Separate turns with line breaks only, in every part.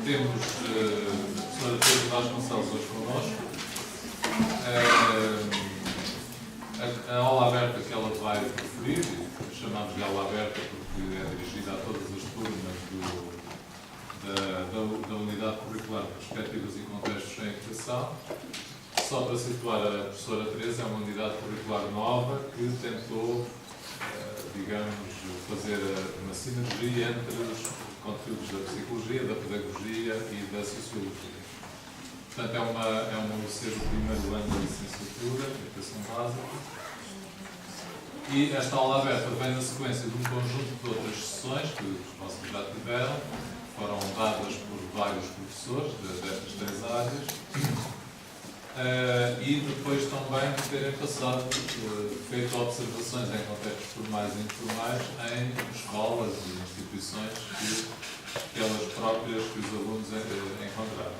Temos a professora Teresa Vasconcelos hoje connosco. A aula aberta que ela vai proferir, chamamos de aula aberta porque é dirigida a todas as turmas da unidade curricular de Perspectivas e Contextos em Educação. Só para situar, a professora Teresa é uma unidade curricular nova que tentou, digamos, fazer uma sinergia entre os conteúdos da psicologia, da pedagogia e da sociologia. Portanto, vai ser o primeiro ano da licenciatura, Educação Básica. E esta aula aberta vem na sequência de um conjunto de outras sessões que vocês já tiveram, foram dadas por vários professores destas três áreas, e depois também de terem passado, feito observações em contextos formais e informais em escolas e instituições que elas próprias, que os alunos encontraram.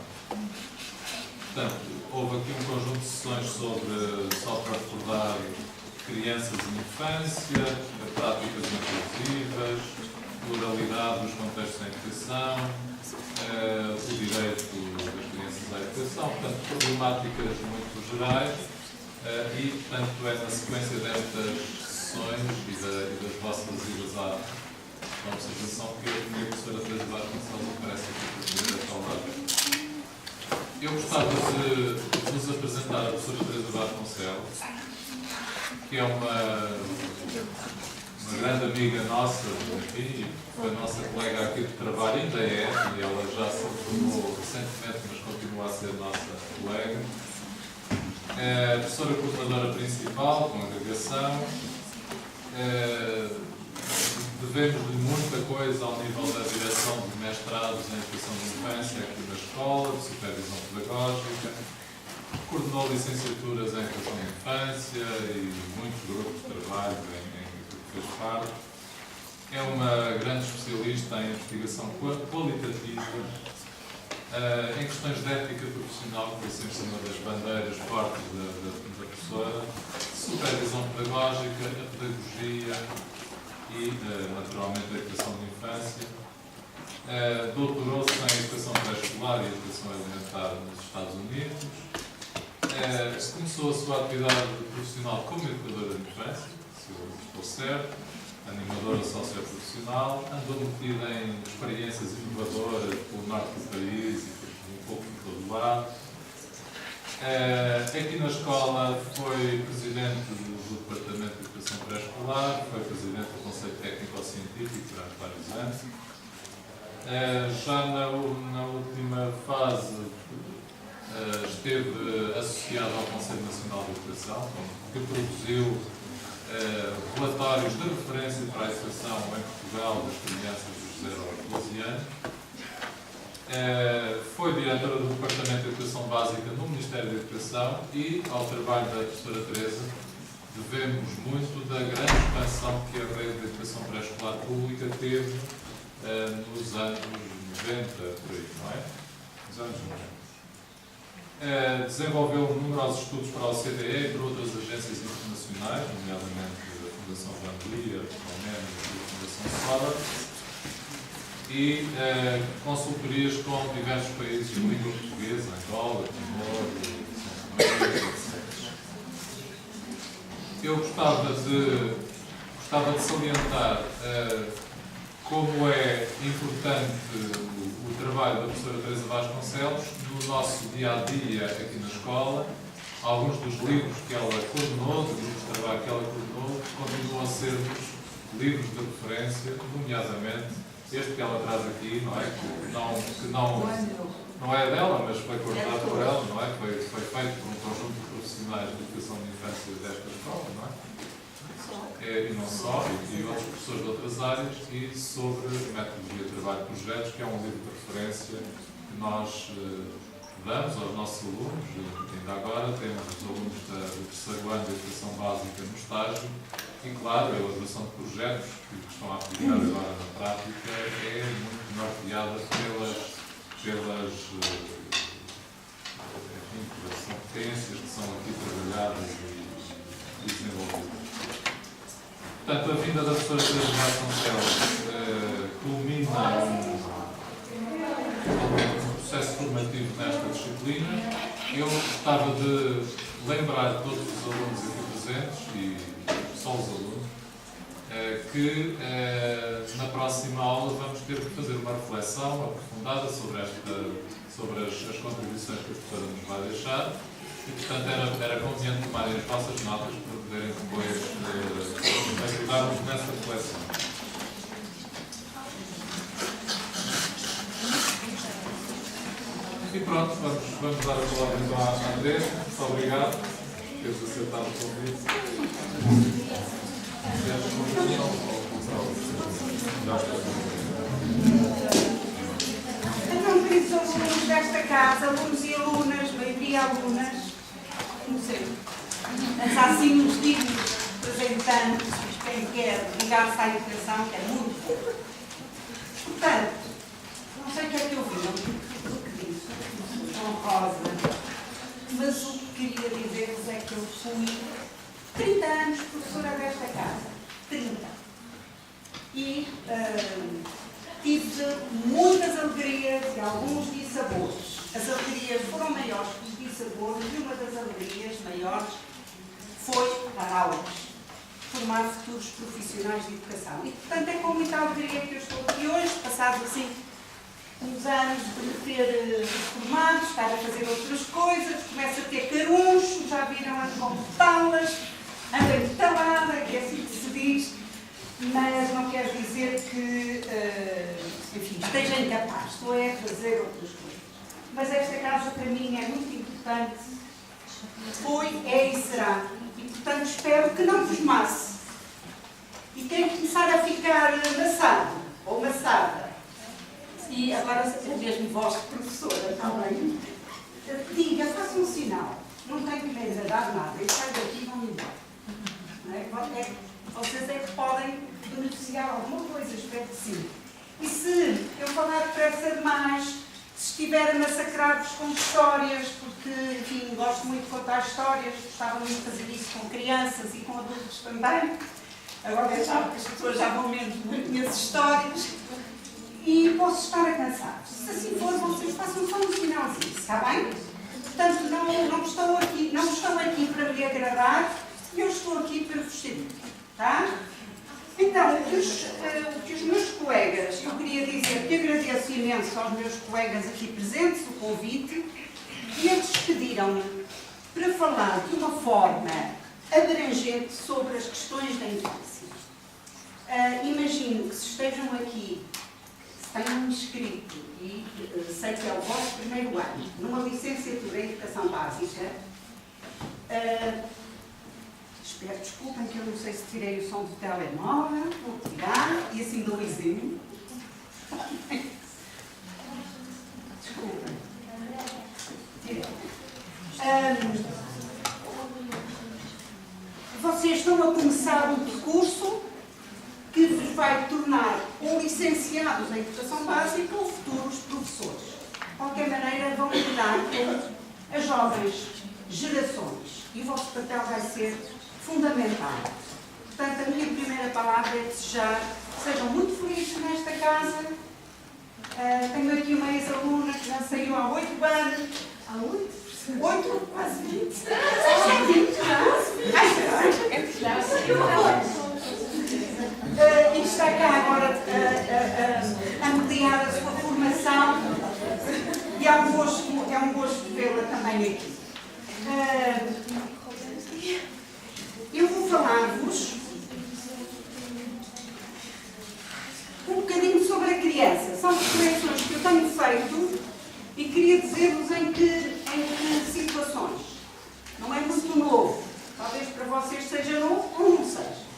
Portanto, houve aqui um conjunto de sessões só para recordar crianças e infância, práticas inclusivas, pluralidade dos contextos em educação, o direito das crianças à educação, portanto, problemáticas muito gerais, e, portanto, é na sequência destas sessões e das vossas idas à observação que a minha professora Teresa Vasconcelos aparece aqui para fazer esta aula. Eu gostava de vos apresentar a professora Teresa Vasconcelos, que é uma grande amiga nossa, enfim, foi a nossa colega aqui de trabalho, ainda é, e ela já se formou recentemente, mas continua a ser nossa colega. É professora coordenadora principal, com agregação. Devemos-lhe muita coisa ao nível da direção de mestrados em Educação de Infância aqui na escola, de supervisão pedagógica. Coordenou licenciaturas em Educação de Infância e muitos grupos de trabalho em que fez parte. É uma grande especialista em investigação qualitativa, em questões de ética profissional, que é sempre uma das bandeiras fortes da professora, supervisão pedagógica, a pedagogia e, naturalmente, a Educação de Infância. Doutorou-se em Educação Pré-Escolar e Educação Elementar nos Estados Unidos. Começou a sua atividade profissional como educadora de infância, se eu estou certo, animadora socioprofissional, andou metida em experiências inovadoras pelo norte do país e um pouco por todo lado. Aqui na escola foi presidente do Departamento de Educação Pré-Escolar, foi presidente do Conselho Técnico-Científico durante vários anos. Já na última fase esteve associado ao Conselho Nacional de Educação, que produziu relatórios de referência para a educação em Portugal das crianças dos 0 aos 12 anos. Foi diretora do Departamento de Educação Básica no Ministério da Educação e, ao trabalho da professora Teresa, devemos muito da grande expansão que a rede de educação pré-escolar pública teve nos anos 90, por aí, não é? Nos anos 90. Desenvolveu numerosos estudos para a OCDE e para outras agências internacionais, nomeadamente a Fundação Vanguard, a ONEM e a Fundação Solar, e consultorias com diversos países de língua portuguesa, Angola, Timor, São Tomé, etc. Eu gostava de salientar como é importante o trabalho da professora Teresa Vasconcelos no nosso dia-a-dia aqui na escola. Alguns dos livros que ela coordenou, dos grupos de trabalho que ela coordenou, continuam a ser livros de referência, nomeadamente este que ela traz aqui, não é? Que não é dela, mas foi coordenado por ela, não é? Foi feito por um conjunto de profissionais de educação de infância desta escola, não é? E não só, e outros professores de outras áreas, e sobre metodologia de trabalho de projetos, que é um livro de referência que nós damos aos nossos alunos. Ainda agora temos os alunos do terceiro ano de Educação Básica no estágio, e claro, a elaboração de projetos que estão a aplicar agora na prática é muito norteada pelas competências que são aqui trabalhadas e desenvolvidas. Portanto, a vinda da professora Teresa Vasconcelos terminar um processo formativo nesta disciplina, eu gostava de lembrar todos os alunos aqui presentes, e só os alunos, que na próxima aula vamos ter que fazer uma reflexão aprofundada sobre as contribuições que a professora nos vai deixar, e portanto era conveniente tomarem as vossas notas para poderem depois ajudarmos nessa reflexão. E pronto, vamos dar a palavra então à André. Muito obrigado por teres aceitado o convite.
Então, queridos alunos desta casa, alunos e alunas, maioria alunas, como sempre, mas há sim uns dignos representantes, quem quer ligar-se à educação, que é muito pouco. Portanto, não sei o que é que eu vi, não o que disse, honrosa, mas o que queria dizer-vos é que eu fui 30 anos professora desta casa. 30. E tive muitas alegrias e alguns dissabores. As alegrias foram maiores que os dissabores e uma das alegrias maiores foi dar aulas, formar futuros profissionais de educação. E, portanto, é com muita alegria que eu estou aqui hoje, passados assim uns anos de me ter formado, estar a fazer outras coisas, começo a ter caruncho, já viram, ando com talas, ando entalada, que é assim que se diz, mas não quer dizer que, enfim, esteja incapaz, estou a fazer outras coisas. Mas esta casa para mim é muito importante, foi, é e será, e portanto espero que não vos masse. E quem começar a ficar maçado ou maçada, e agora é mesmo voz de professora, está bem? Diga, faça um sinal, não tenho que me agradar nada, e sai daqui e vão embora. Não é? Vocês é que podem beneficiar alguma coisa, espero que sim. E se eu falar depressa demais, se estiver a massacrar-vos com histórias, porque, enfim, gosto muito de contar histórias, gostava muito de fazer isso com crianças e com adultos também. Agora já sabe que as pessoas já vão menos minhas histórias. E posso estar a cansar. Se assim for, vocês façam só um sinalzinho, está bem? Portanto, não estou aqui para me agradar, eu estou aqui para vos servir, tá? Então, o que os meus colegas, eu queria dizer que agradeço imenso aos meus colegas aqui presentes o convite, e eles pediram-me para falar de uma forma abrangente sobre as questões da infância. Imagino que se estejam aqui, se tenham inscrito, e sei que é o vosso primeiro ano, numa licenciatura em Educação Básica, espero, desculpem que eu não sei se tirei o som do telemóvel, vou tirar, e assim dou o exemplo. Desculpem. Tirei. Vocês estão a começar um percurso que vos vai tornar ou licenciados em Educação Básica ou futuros professores. De qualquer maneira, vão lidar com as jovens gerações e o vosso papel vai ser fundamental. Portanto, a minha primeira palavra é desejar que sejam muito felizes nesta casa. Tenho aqui uma ex-aluna que já saiu há 8 anos. Há 8? Quase 20. E está cá agora a mediar a sua formação e é um gosto vê-la também aqui. Eu vou falar-vos um bocadinho sobre a criança. São reflexões que eu tenho feito e queria dizer-vos em que situações. Não é muito novo. Talvez para vocês seja novo ou não seja.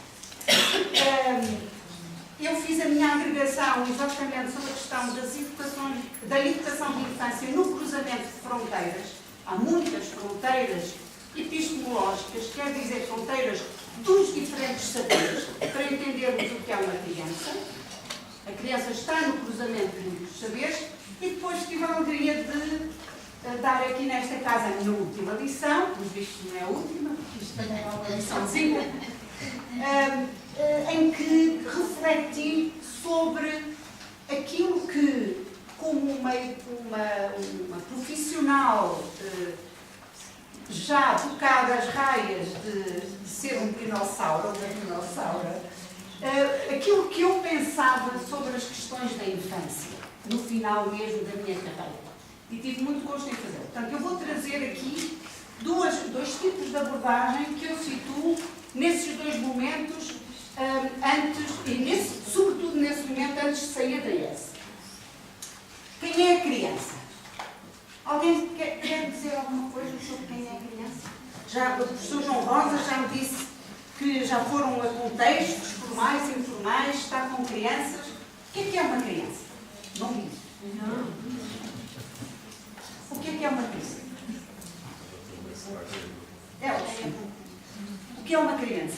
Eu fiz a minha agregação exatamente sobre a questão da educação de infância no cruzamento de fronteiras. Há muitas fronteiras epistemológicas, quer dizer, fronteiras dos diferentes saberes, para entendermos o que é uma criança. A criança está no cruzamento dos saberes e depois tive a alegria de dar aqui nesta casa a minha última lição, mas isto não é a última, porque isto também é uma liçãozinha, em que refleti sobre aquilo que, como uma profissional já tocada às raias de ser um dinossauro ou uma dinossaura, aquilo que eu pensava sobre as questões da infância, no final mesmo da minha carreira. E tive muito gosto em fazer. Portanto, eu vou trazer aqui dois tipos de abordagem que eu situo nesses dois momentos, sobretudo nesse momento antes de sair da ES. Quem é a criança? Alguém quer dizer alguma coisa sobre quem é a criança? Já, o professor João Rosa já me disse que já foram a contextos formais e informais, está com crianças. O que é uma criança? Não diz. O que é uma criança? O que é uma criança?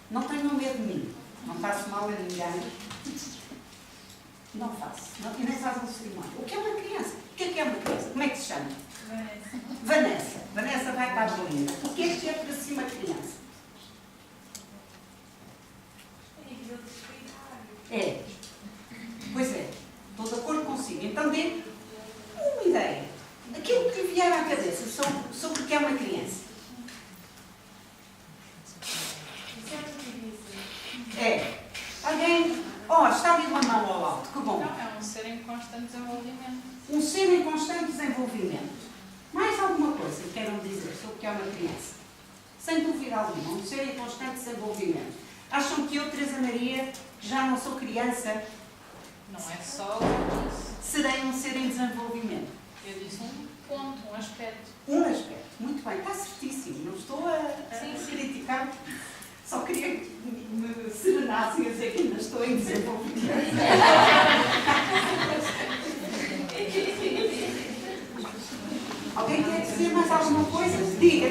Não tenham medo de mim. Não faço mal a ninguém. Não faço. E nem fazem cerimónia. O que é uma criança? O que é uma criança? Como é que se chama? Vanessa. Vanessa vai para a Belinda. O que é para si uma criança? É. Pois é. Estou de acordo consigo. Então dê uma ideia. Aquilo que lhe vier à cabeça sobre o que é uma criança. É. Alguém... está ali uma mão ao alto. Que bom.
Não, é um ser em constante desenvolvimento.
Um ser em constante desenvolvimento. Mais alguma coisa que queiram dizer sobre o que é uma criança? Sem dúvida alguma. Um ser em constante desenvolvimento. Acham que eu, Teresa Maria, já não sou criança?
Não é só isso.
Serei um ser em desenvolvimento.
Eu disse um ponto, um aspecto.
Um aspecto. Muito bem. Está certíssimo. Não estou a criticar. Só queria que me serenassem a dizer que ainda estou em desenvolvimento. Alguém quer dizer mais alguma coisa? Diga.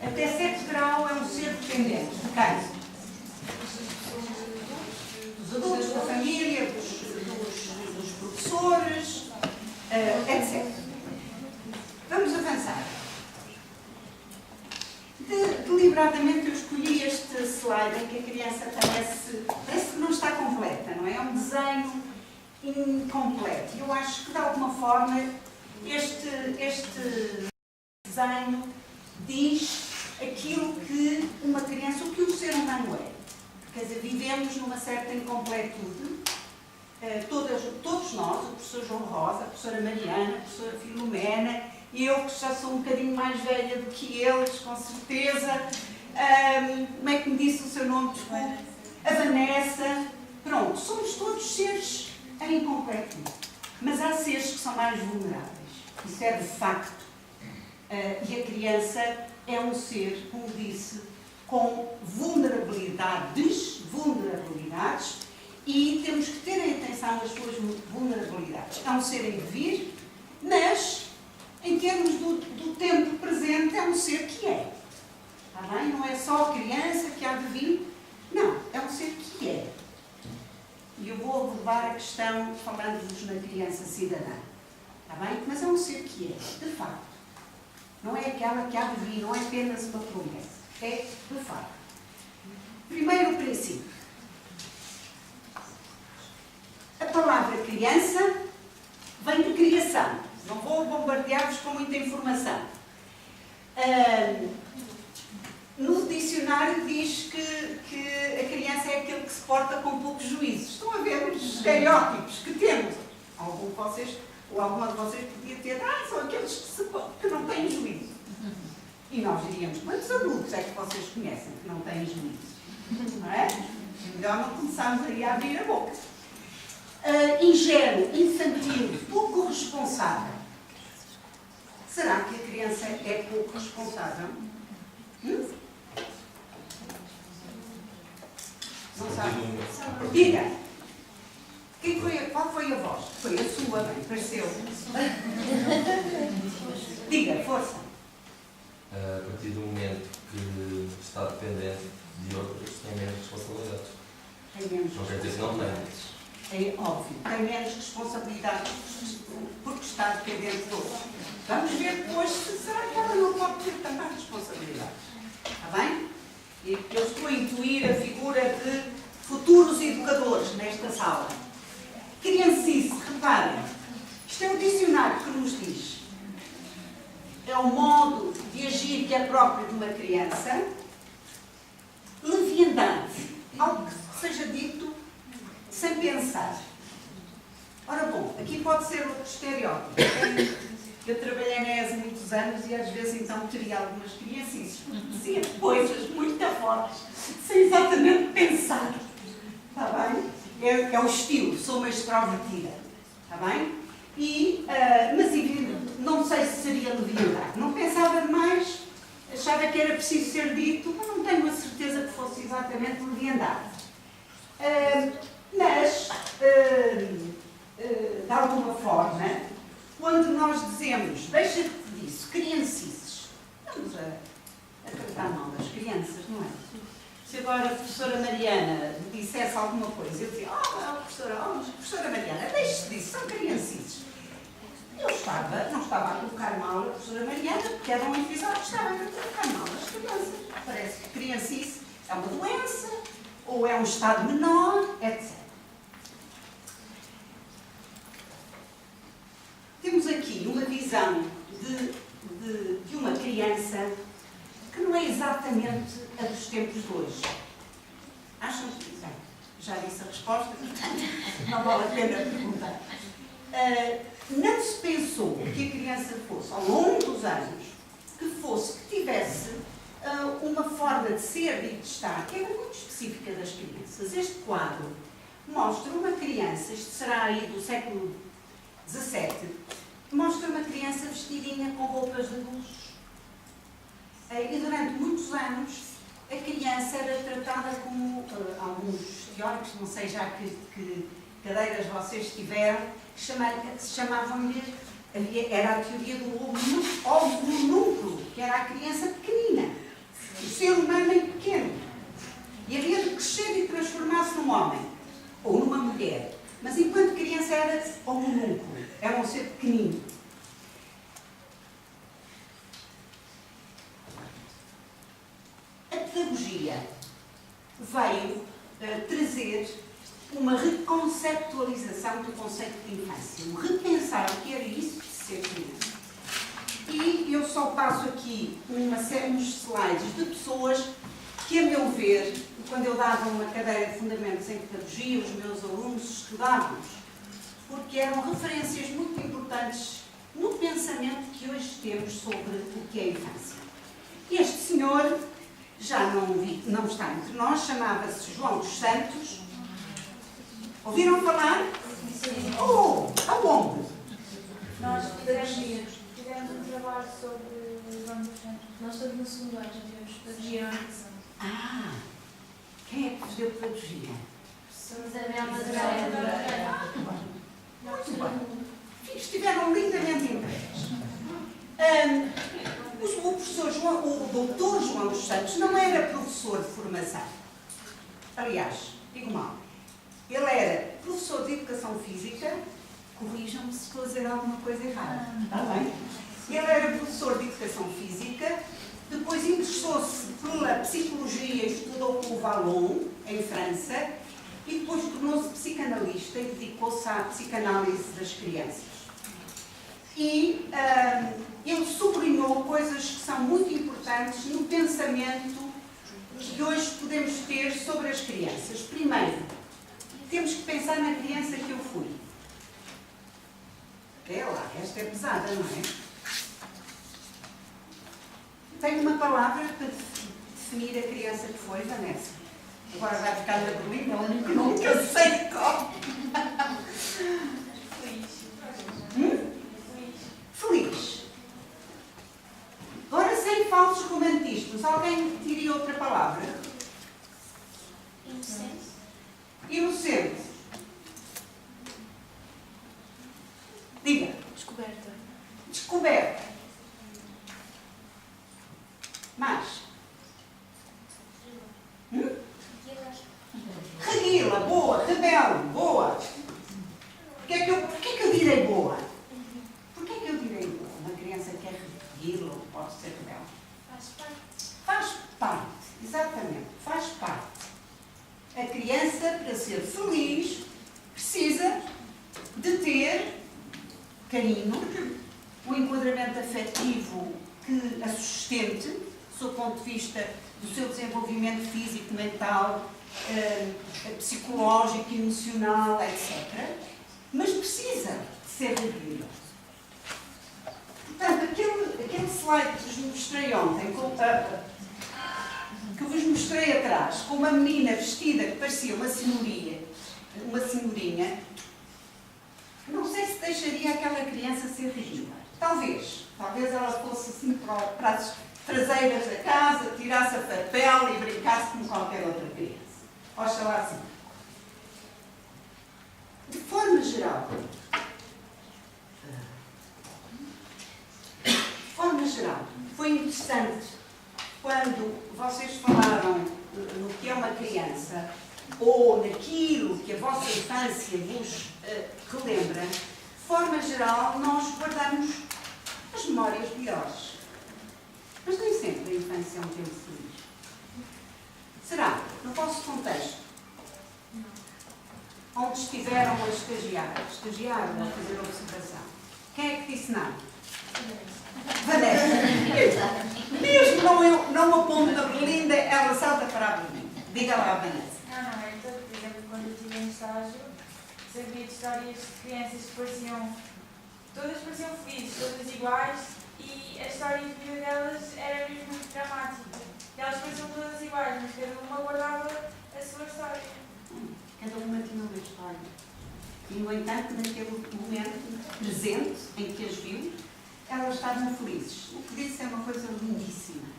Até certo grau é um ser dependente. De quem? Dos adultos, da família, dos professores, etc. Vamos avançar. Deliberadamente eu escolhi este slide em que a criança parece que não está completa, não é? É um desenho incompleto. Eu acho que, de alguma forma, este desenho diz aquilo que uma criança, o que um ser humano é. Quer dizer, vivemos numa certa incompletude. Todos nós, o professor João Rosa, a professora Mariana, a professora Filomena, e eu que já sou um bocadinho mais velha do que eles, com certeza. Como é que me disse o seu nome? Desculpe. A Vanessa. Pronto, somos todos seres em incompletude. Mas há seres que são mais vulneráveis. Isso é de facto. E a criança é um ser, como disse, com vulnerabilidades, e temos que ter em atenção as suas vulnerabilidades. É um ser em vir, mas, em termos do tempo presente, é um ser que é. Está bem? Não é só a criança que há de vir. Não, é um ser que é. E eu vou abordar a questão falando-vos na criança cidadã. Está bem? Mas é um ser que é, de facto. Não é aquela que há de vir, não é apenas uma promessa. É, de facto. Primeiro princípio. A palavra criança vem de criação. Não vou bombardear-vos com muita informação. No dicionário diz que a criança é aquele que se porta com poucos juízos. Estão a ver os estereótipos que temos. Alguma de vocês podia ter, são aqueles que não têm juízo. E nós diríamos, quantos adultos é que vocês conhecem que não têm juízo? Não é? Melhor não começarmos aí a abrir a boca. Ingênuo, infantil, pouco responsável. Será que a criança é pouco responsável? Não sabe? Diga. Qual foi a voz? Foi a sua, bem, pareceu. Diga, força.
A partir do momento que está dependente de outros, tem menos responsabilidades. Não quer dizer que não tem.
É óbvio, tem menos responsabilidades porque está dependente de outros. Vamos ver depois se será que ela não pode ter também responsabilidades. Está bem? E eu estou a intuir a figura de futuros educadores nesta sala. Criancice, reparem, isto é um dicionário que nos diz. É um modo de agir que é próprio de uma criança. Leviandade, algo que seja dito sem pensar. Ora bom, aqui pode ser outro estereótipo. Eu trabalhei na ESA muitos anos e às vezes então teria algumas criancices, porque dizia coisas muito fortes, sem exatamente pensar. Está bem? É o estilo, sou uma extrovertida. Está bem? Mas enfim, não sei se seria leviandade. Não pensava demais, achava que era preciso ser dito, mas não tenho a certeza que fosse exatamente leviandade. Mas, de alguma forma, quando nós dizemos, deixa disso, criancices, estamos a tratar mal das crianças, não é? Se agora a professora Mariana me dissesse alguma coisa, eu dizia, professora Mariana, deixe disso, são criancices. Eu não estava a colocar mal a professora Mariana, porque era um episódio, estava a colocar mal as crianças. Parece que criancice é uma doença, ou é um estado menor, etc. Temos aqui uma visão de uma criança que não é exatamente a dos tempos de hoje. Acham que já disse a resposta, portanto, não vale a pena perguntar. Não se pensou que a criança fosse, ao longo dos anos, que tivesse uma forma de ser e de estar que era muito específica das crianças. Este quadro mostra uma criança, isto será aí do século XVII, mostra uma criança vestidinha com roupas de luz. E durante muitos anos a criança era tratada como alguns teóricos, não sei já que cadeiras vocês tiveram, que se chamavam-lhe, era a teoria do homunúnculo, que era a criança pequenina, o ser humano em pequeno. E havia de crescer e transformar-se num homem, ou numa mulher. Mas enquanto criança era homunúnculo, era um ser pequenino. A pedagogia veio trazer uma reconceptualização do conceito de infância, um repensar o que era isso de ser criança. E eu só passo aqui uns slides de pessoas que, a meu ver, quando eu dava uma cadeira de fundamentos em pedagogia, os meus alunos estudavam, porque eram referências muito importantes no pensamento que hoje temos sobre o que é a infância. Este senhor já não está entre nós, chamava-se João dos Santos. Ouviram falar? Aonde?
Nós tivemos um trabalho sobre João dos Santos. Nós estamos no segundo ano, já tivemos pedagogia.
Quem é que vos deu pedagogia?
Isabel Madureira.
Muito bem. Estiveram lindamente empregados. O doutor João dos Santos não era professor de formação. Aliás, digo mal. Ele era professor de educação física. Corrijam-me se estou a dizer alguma coisa errada. Está bem? Ele era professor de educação física. Depois interessou-se pela psicologia e estudou com o Vallon, em França. E depois tornou-se psicanalista e dedicou-se à psicanálise das crianças. E ele sublinhou coisas que são muito importantes no pensamento que hoje podemos ter sobre as crianças. Primeiro, temos que pensar na criança que eu fui. É lá, esta é pesada, não é? Tenho uma palavra para definir a criança que foi, Vanessa. Agora vai ficar na Berlim, ela nunca sei qual. Feliz. Agora, sem falsos romantismos, alguém diria outra palavra?
Inocente.
Inocente. Diga.
Descoberta.
Descoberta. Mais. Reguila, boa. Rebelde, boa. Porquê é que eu direi boa? Porquê é que eu direi boa? Uma criança que é reguila ou pode ser rebelde?
Faz parte.
Faz parte, exatamente. ter carinho, o enquadramento afetivo que a sustente, do seu ponto de vista do seu desenvolvimento físico, mental, psicológico, emocional, etc. Mas precisa de ser revivido. Portanto, aquele slide que vos mostrei ontem, que vos mostrei atrás, com uma menina vestida que parecia uma senhorinha, não sei se deixaria aquela criança ser ridícula. Talvez ela fosse assim para as traseiras da casa, tirasse a papel e brincasse como qualquer outra criança. Oxalá assim. De forma geral, foi interessante quando vocês falaram no que é uma criança ou naquilo que a vossa infância vos relembra. De forma geral, nós guardamos as memórias melhores. Mas nem sempre a infância é um tempo feliz. Será, no vosso contexto, onde estiveram a estagiar ou a fazer observação, quem é que disse nada? Vanessa. Mesmo não aponto a Belinda, ela salta para a Belinda. Diga lá, Vanessa.
Não, é todo, por exemplo, quando eu estive em estágio, sabia de histórias de crianças que todas pareciam felizes, todas iguais, e a história de vida delas era mesmo muito dramática. Elas pareciam todas iguais, mas cada uma guardava a sua história.
Cada uma tinha uma história. E, no entanto, naquele momento presente em que as viu, elas estavam felizes. O que disse é uma coisa lindíssima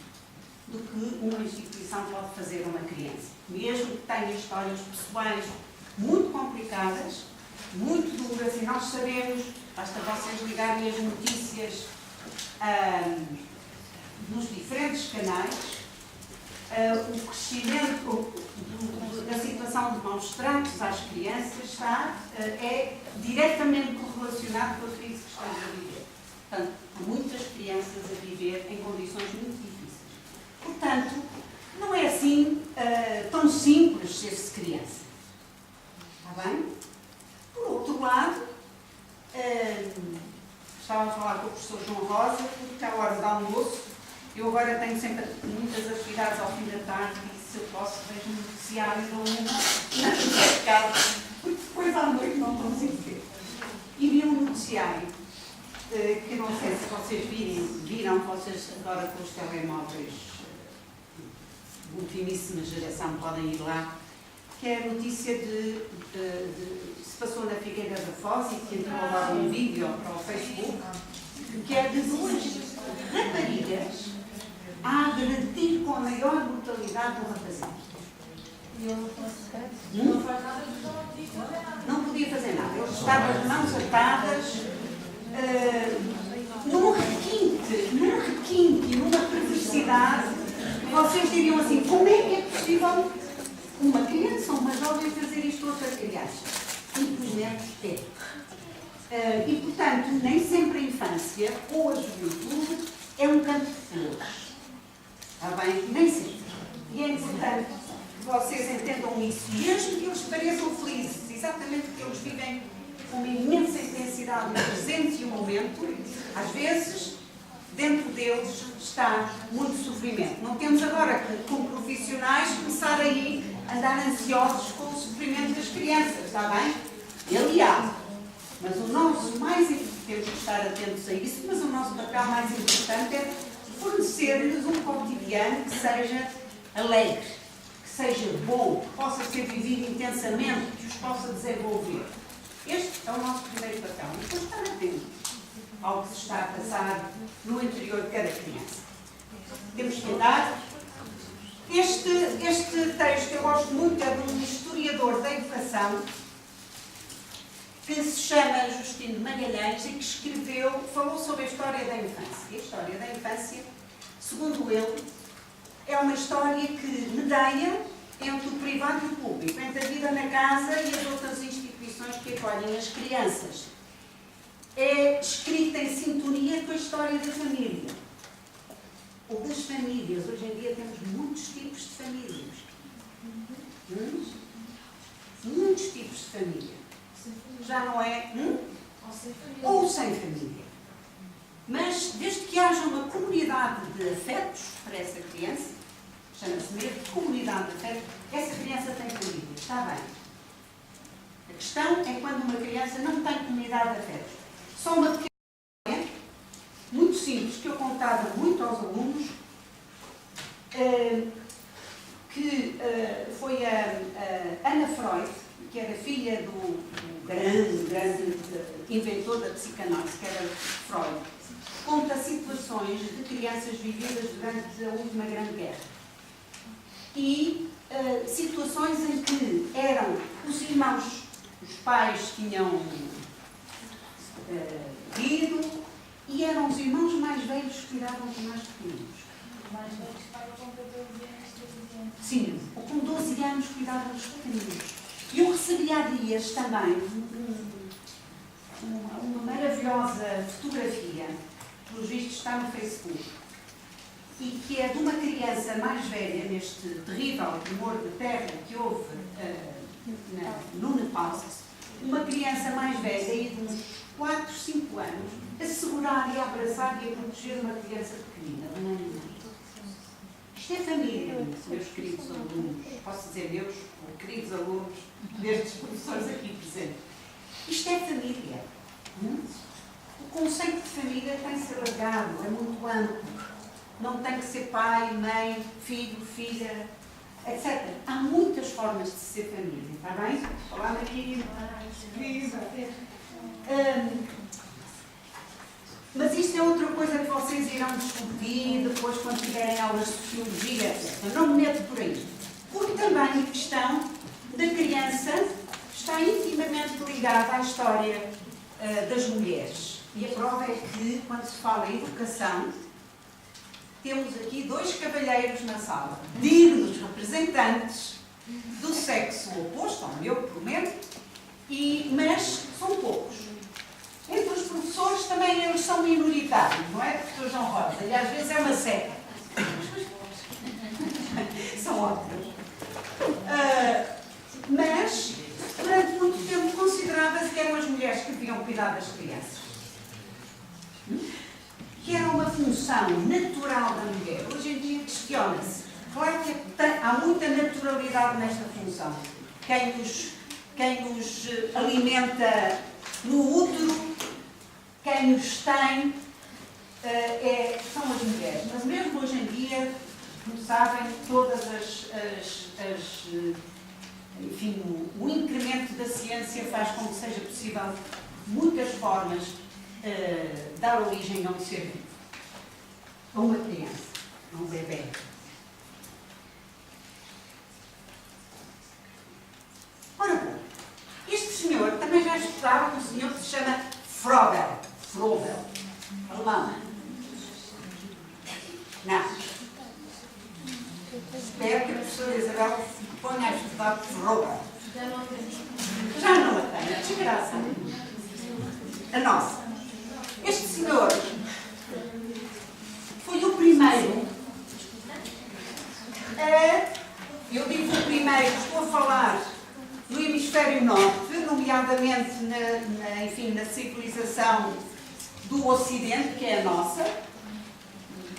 do que uma instituição pode fazer a uma criança. Mesmo que tenha histórias pessoais muito complicadas, muito duras, e nós sabemos, basta vocês ligarem as notícias nos diferentes canais, o crescimento da situação de maus tratos às crianças é diretamente correlacionado com a crise que estamos a viver. Portanto, há muitas crianças a viver em condições muito difíceis. Portanto, não é assim tão simples ser-se criança. Está bem? Por outro lado, estava a falar com o professor João Rosa, porque à hora do almoço, eu agora tenho sempre muitas atividades ao fim da tarde e se eu posso vejo um noticiário ou na casa, porque depois à noite não consigo ver. E vi um noticiário que não sei se vocês viram, vocês agora com os telemóveis de ultimíssima geração podem ir lá, que é a notícia se passou na Figueira da Foz e que entrou lá um vídeo para o Facebook, que é de duas raparigas a agredir com a maior brutalidade do rapazinho.
E eu não faz nada porque não podia fazer nada.
Não podia fazer nada. Eles estavam de mãos atadas, num requinte, numa perversidade. Vocês diriam assim, como é que é possível uma criança, uma jovem fazer isto a outra criança? Simplesmente é. E, portanto, nem sempre a infância ou a juventude é um campo de flores. Está bem? Nem sempre. E é importante que vocês entendam isso, mesmo que eles pareçam felizes, exatamente porque eles vivem com uma imensa intensidade no presente e o momento, às vezes, dentro deles está muito sofrimento. Não temos agora, como profissionais, começar aí a andar ansiosos com o sofrimento das crianças, está bem? Ele há. Mas o nosso mais importante, temos que estar atentos a isso, mas o nosso papel mais importante é fornecer-lhes um cotidiano que seja alegre, que seja bom, que possa ser vivido intensamente, que os possa desenvolver. Este é o nosso primeiro papel. E depois estar atento ao que se está a passar no interior de cada criança. Temos que andar. Este texto eu gosto muito, é de um historiador da educação que se chama Justino de Magalhães e que falou sobre a história da infância. E a história da infância, segundo ele, é uma história que medeia entre o privado e o público, entre a vida na casa e as outras instituições que acolhem as crianças. É escrita em sintonia com a história da família. Ou das famílias. Hoje em dia temos muitos tipos de famílias. Muitos tipos de família. Já não é... ou sem família. Mas, desde que haja uma comunidade de afetos para essa criança, chama-se mesmo comunidade de afetos, essa criança tem família. Está bem. A questão é quando uma criança não tem comunidade de afetos. Só uma pequena história, muito simples, que eu contava muito aos alunos, que foi a Anna Freud, que era filha do grande inventor da psicanálise, que era Freud, conta situações de crianças vividas durante a última Grande Guerra. E situações em que eram os irmãos, os pais tinham ido e eram os irmãos mais velhos que cuidavam dos mais pequenos.
Os mais velhos pagam com 14 anos, 13 anos.
Sim, ou com 12 anos cuidavam dos pequeninos. E eu recebi há dias também uma maravilhosa fotografia, pelos vistos está no Facebook, e que é de uma criança mais velha neste terrível tremor de terra que houve no Nepal, uma criança mais velha e de uns 4, 5 anos, a segurar e a abraçar e a proteger uma criança pequenina, de um ano e meio. Isto é família, meus queridos alunos, posso dizer meus, queridos alunos, destes professores aqui presentes. Isto é família. O conceito de família tem que ser alargado, é muito amplo. Não tem que ser pai, mãe, filho, filha, etc. Há muitas formas de ser família, está bem? Olá, Maria. Mas isto é outra coisa que vocês irão descobrir depois quando tiverem aulas de sociologia, etc. Não me meto por aí. Porque também a questão da criança está intimamente ligada à história das mulheres. E a prova é que, quando se fala em educação, temos aqui 2 cavalheiros na sala, dignos representantes do sexo oposto, ao meu, pelo menos, mas são poucos. Entre os professores também eles são minoritários, não é? Professor João Rosa, e às vezes é uma seca. São ótimos. Mas, durante muito tempo, considerava-se que eram as mulheres que deviam cuidar das crianças. Que era uma função natural da mulher. Hoje em dia questiona-se. Claro que há muita naturalidade nesta função. Quem nos alimenta no útero, quem nos tem, são as mulheres. Mas mesmo hoje em dia, como sabem, todas enfim, o incremento da ciência faz com que seja possível muitas formas dar origem a um ser vivo, a uma criança, a um bebê. Ora bom, este senhor também já estudava um senhor que se chama Froebel, alemão. Não. Espero que a professora Isabel ponha a estudar Froebel. Já não a tenho, desgraça. A nossa. Este senhor foi o primeiro, eu digo o primeiro, estou a falar no hemisfério norte, nomeadamente na civilização do Ocidente, que é a nossa,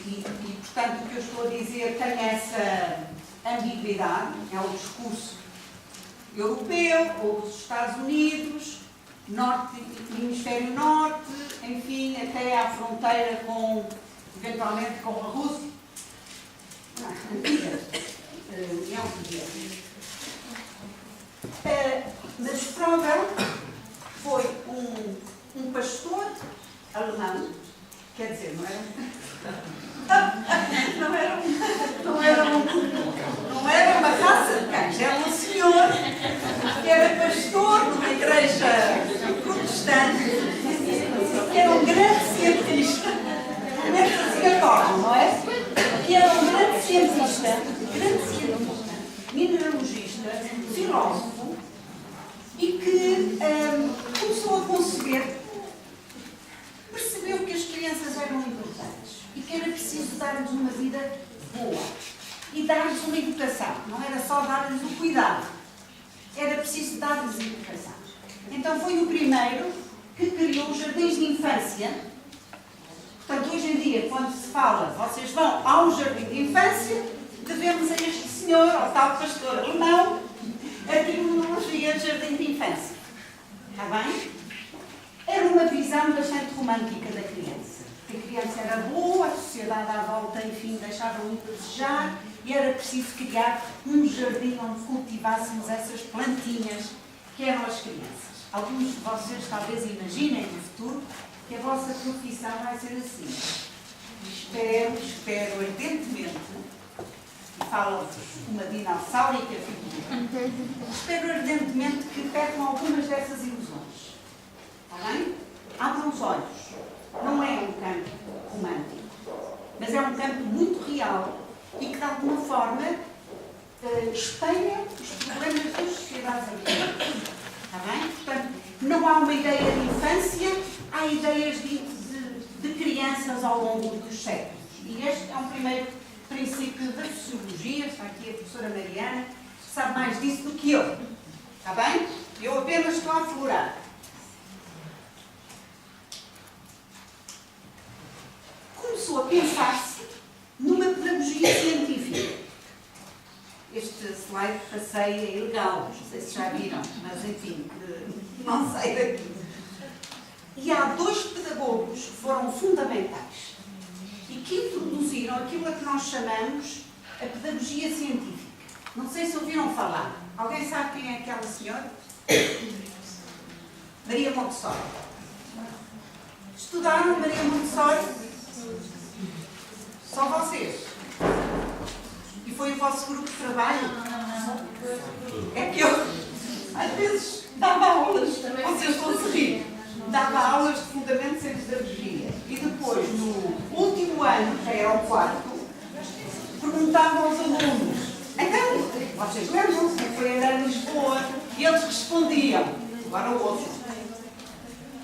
e portanto o que eu estou a dizer tem essa ambiguidade, é um discurso europeu ou dos Estados Unidos, norte, hemisfério norte, enfim, até à fronteira eventualmente com a Rússia. Antiga. União Soviética. Mas Froebel foi um pastor alemão, quer dizer, não era uma raça de cães, era um senhor que era pastor numa igreja protestante, que era um grande cientista, nem fazia corda, não é? Que era um grande cientista, mineralogista, filósofo, e que começou a conceber, percebeu que as crianças eram importantes e que era preciso dar-lhes uma vida boa e dar-lhes uma educação. Não era só dar-lhes o cuidado, era preciso dar-lhes educação. Então foi o primeiro que criou os jardins de infância. Portanto, hoje em dia, quando se fala, vocês vão ao jardim de infância, devemos a este senhor, ao tal pastor alemão, a terminologia de jardim de infância. Está bem? Era uma visão bastante romântica da criança. A criança era boa, a sociedade à volta, enfim, deixava muito a desejar e era preciso criar um jardim onde cultivássemos essas plantinhas que eram as crianças. Alguns de vocês talvez imaginem no futuro que a vossa profissão vai ser assim. Espero ardentemente, e falo-vos uma dinossaurica figura, espero ardentemente que percam algumas dessas ilusões. Está bem? Abram os olhos. Não é um campo romântico, mas é um campo muito real e que de alguma forma espelha os problemas das sociedades atuais. Está bem? Portanto, não há uma ideia de infância, há ideias de crianças ao longo dos séculos. E este é um primeiro princípio da sociologia, está aqui a professora Mariana, que sabe mais disso do que eu. Está bem? Eu apenas estou a aflorar. Começou a pensar-se numa pedagogia científica. Este slide passeio é ilegal, não sei se já viram, mas enfim, não sei daqui. E há dois pedagogos que foram fundamentais e que introduziram aquilo a que nós chamamos a pedagogia científica. Não sei se ouviram falar. Alguém sabe quem é aquela senhora? Maria Montessori. Estudaram Maria Montessori? Só vocês? E foi o vosso grupo de trabalho? É que eu, às vezes, dava aulas, vocês vão se rir, dava aulas de fundamentos em pedagogia. E depois, no último ano, que era o quarto, perguntava aos alunos, então, vocês lembram-se que foi a Lisboa? E eles respondiam, agora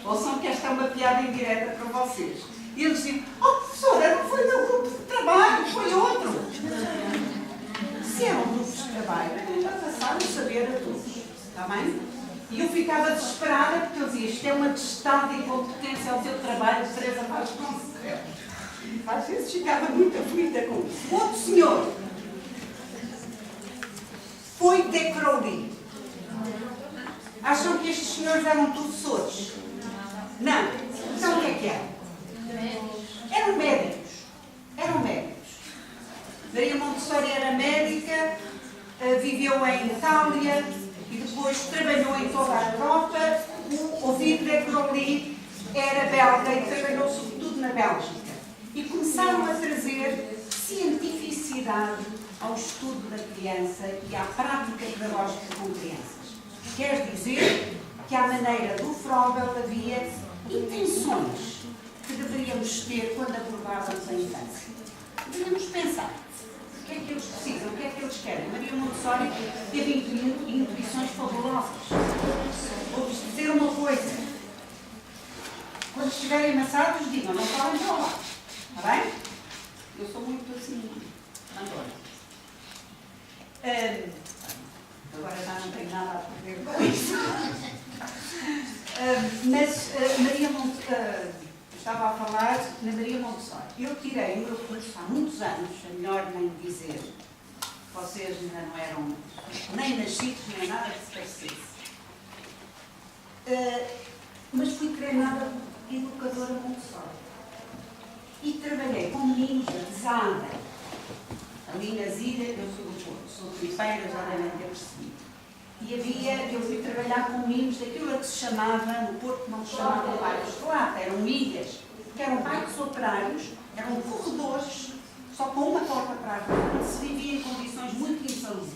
ouçam que esta é uma piada indireta para vocês. E eles diziam, oh professora, não foi meu grupo de trabalho, foi outro. Se eram grupos de trabalho, era para passar o saber a todos. Está bem? E eu ficava desesperada porque eu dizia, isto é uma testada de incompetência ao teu trabalho de Teresa Vasconcelos. Às vezes ficava muito aflita com isso. O outro senhor foi de Crowley. Acham que estes senhores eram professores? Não. Então o que é que eram? Eram médicos. Eram médicos. Maria Montessori era médica, viveu em Itália e depois trabalhou em toda a Europa. O Ovid de Crowley era belga e trabalhou sobretudo na Bélgica. E começaram a trazer cientificidade ao estudo da criança e à prática pedagógica com crianças. Quer dizer que, à maneira do Froebel, havia intenções que deveríamos ter quando abordávamos a infância. Deveríamos pensar o que é que eles precisam, o que é que eles querem. Maria Montessori teve intuições fabulosas. Vou-vos dizer uma coisa. Quando estiverem amassados, digam, não falem para lá. Está bem? Eu sou muito assim, andona. Agora já não tenho nada a perder com isso. Mas Maria Montessori, estava a falar na Maria Montessori. Eu tirei o meu curso há muitos anos, é melhor nem dizer. Vocês ainda não eram nem nascidos, nem nada que se parecesse. Mas fui treinada educadora Montessori. E trabalhei com meninos de Zanda. Ali nas ilhas, eu sou do Porto, sou tripeira, já devem ter percebido. E eu fui trabalhar com meninos daquilo que se chamava, no Porto não se chamava bairros de lata, eram ilhas, que eram bairros operários, eram corredores, só com uma porta para a rua, onde se vivia em condições muito insalubres.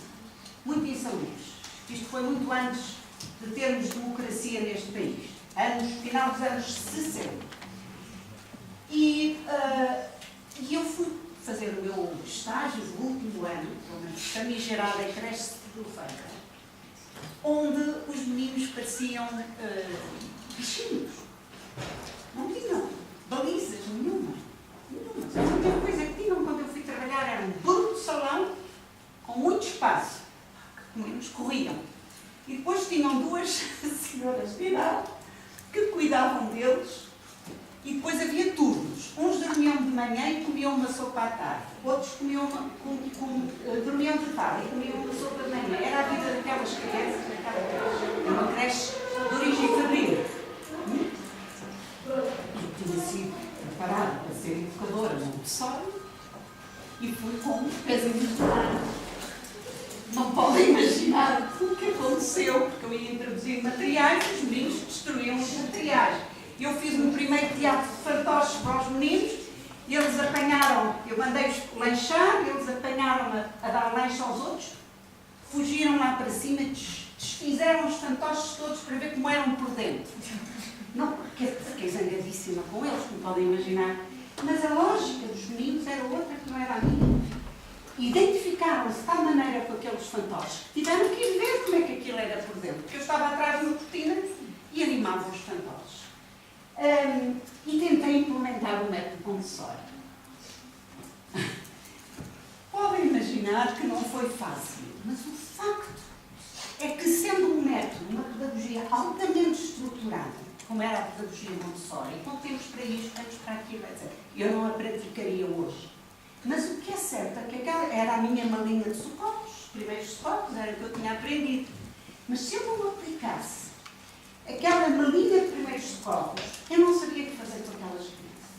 Muito insalubres. Isto foi muito antes de termos democracia neste país. Final dos anos 60. E eu fui fazer o meu estágio do último ano, famigerada creche de Feira, onde os meninos pareciam bichinhos. Não tinham balizas nenhuma. A única coisa que tinham quando eu fui trabalhar era um bruto salão com muito espaço, que corriam. E depois tinham duas senhoras de idade que cuidavam cuidavam deles e depois havia turnos. Uns dormiam de manhã e comiam uma sopa à tarde, outros dormiam de tarde e comiam uma sopa de manhã. Era a vida daquelas crianças naquela creche. É uma creche de origem fabril. E tinha sido preparada para ser educadora Montessori e fui com um pezinho de Não podem imaginar o que aconteceu, porque eu ia introduzir materiais e os meninos destruíam os materiais. Eu fiz um primeiro teatro de fantoches para os meninos, eles apanharam, eu mandei-os lanchar, eles apanharam a dar lanche aos outros, fugiram lá para cima, desfizeram os fantoches todos para ver como eram por dentro. Não, porque fiquei zangadíssima com eles, como podem imaginar, mas a lógica dos meninos era outra que não era a minha. Identificaram-se de tal maneira com aqueles fantoches que tiveram que ir ver como é que aquilo era por dentro, porque eu estava atrás de uma cortina e animava os fantoches. E tentei implementar o método Montessori. Podem imaginar que não foi fácil, mas o facto é que, sendo um método, uma pedagogia altamente estruturada, como era a pedagogia Montessori, com tempos para isto, tempos para aquilo, etc., eu não a praticaria hoje. Mas o que é certo é que aquela era a minha malinha de socorros, os primeiros socorros, era o que eu tinha aprendido. Mas se eu não aplicasse aquela malinha de primeiros socorros, eu não sabia o que fazer com aquelas crianças.